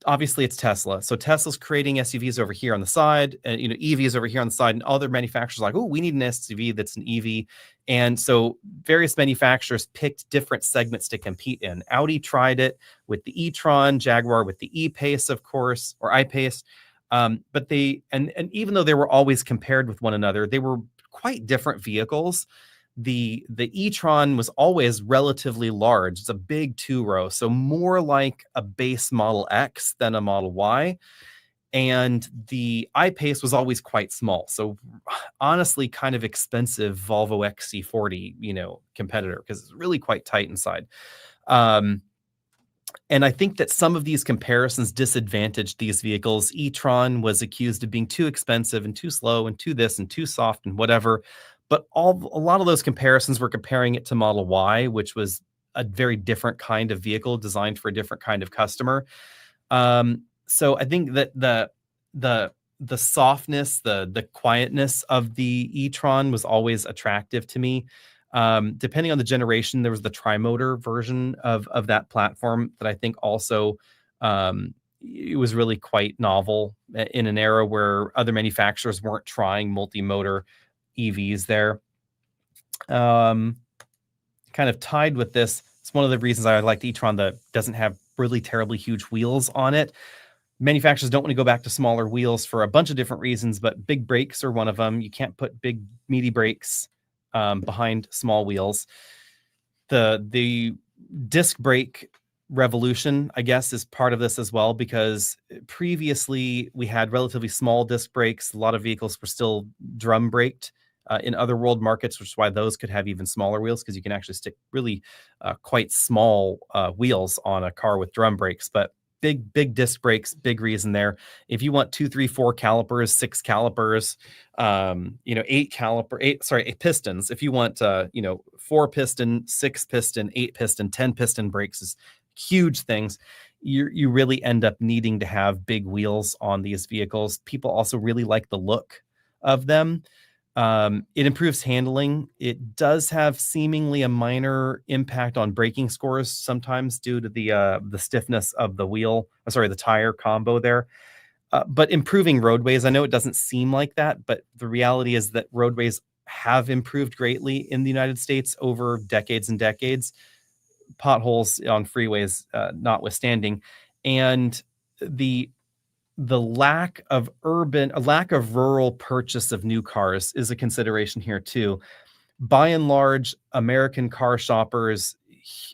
obviously it's Tesla. So Tesla's creating SUVs over here on the side, and EVs over here on the side, and other manufacturers are like, oh, we need an SUV that's an EV. And so various manufacturers picked different segments to compete in. Audi tried it with the e-tron, Jaguar with the e-Pace, of course, or I-Pace. But and even though they were always compared with one another, they were quite different vehicles. The e-tron was always relatively large. It's a big two-row, so more like a base Model X than a Model Y. And the I-Pace was always quite small. So honestly, kind of expensive Volvo XC40, competitor, because it's really quite tight inside. And I think that some of these comparisons disadvantaged these vehicles. E-tron was accused of being too expensive and too slow and too this and too soft and whatever. But a lot of those comparisons were comparing it to Model Y, which was a very different kind of vehicle designed for a different kind of customer. So I think that the softness, the quietness of the e-tron was always attractive to me. Depending on the generation, there was the tri-motor version of that platform that I think also it was really quite novel in an era where other manufacturers weren't trying multi-motor EVs there. Kind of tied with this, it's one of the reasons I like the e-tron that doesn't have really terribly huge wheels on it. Manufacturers don't want to go back to smaller wheels for a bunch of different reasons, but big brakes are one of them. You can't put big meaty brakes behind small wheels. The disc brake revolution, I guess, is part of this as well, because previously we had relatively small disc brakes. A lot of vehicles were still drum braked in other world markets, which is why those could have even smaller wheels, because you can actually stick really quite small wheels on a car with drum brakes. But big disc brakes, big reason there. If you want 2, 3, 4 calipers, 6 calipers, 8 pistons. If you want 4 piston, 6 piston, 8 piston, 10 piston brakes, is huge things. You really end up needing to have big wheels on these vehicles. People also really like the look of them. It improves handling. It does have seemingly a minor impact on braking scores sometimes due to the stiffness of the tire combo there. But improving roadways, I know it doesn't seem like that, but the reality is that roadways have improved greatly in the United States over decades and decades, potholes on freeways notwithstanding. And the lack of rural purchase of new cars is a consideration here too. By and large, American car shoppers,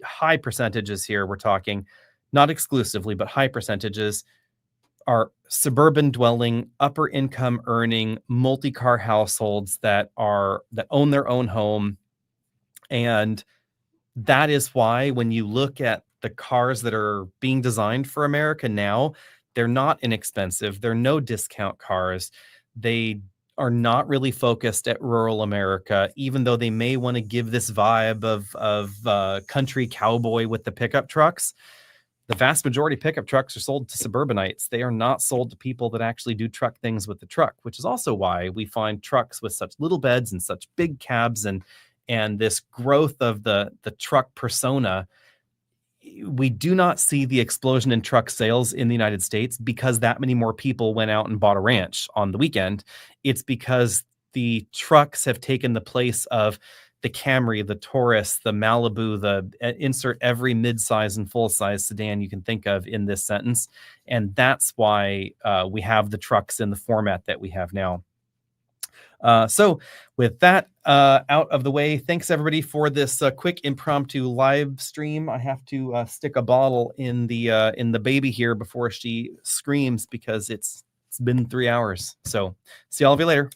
high percentages here, we're talking, not exclusively, but high percentages, are suburban dwelling, upper income earning, multi-car households that own their own home. And that is why when you look at the cars that are being designed for America now, they're not inexpensive. They're no discount cars. They are not really focused at rural America, even though they may want to give this vibe of country cowboy with the pickup trucks. The vast majority of pickup trucks are sold to suburbanites. They are not sold to people that actually do truck things with the truck, which is also why we find trucks with such little beds and such big cabs and this growth of the truck persona. We do not see the explosion in truck sales in the United States because that many more people went out and bought a ranch on the weekend. It's because the trucks have taken the place of the Camry, the Taurus, the Malibu, insert every mid-size and full-size sedan you can think of in this sentence. And that's why we have the trucks in the format that we have now. So with that out of the way, thanks everybody for this quick impromptu live stream. I have to stick a bottle in the baby here before she screams because it's been 3 hours. So see all of you later.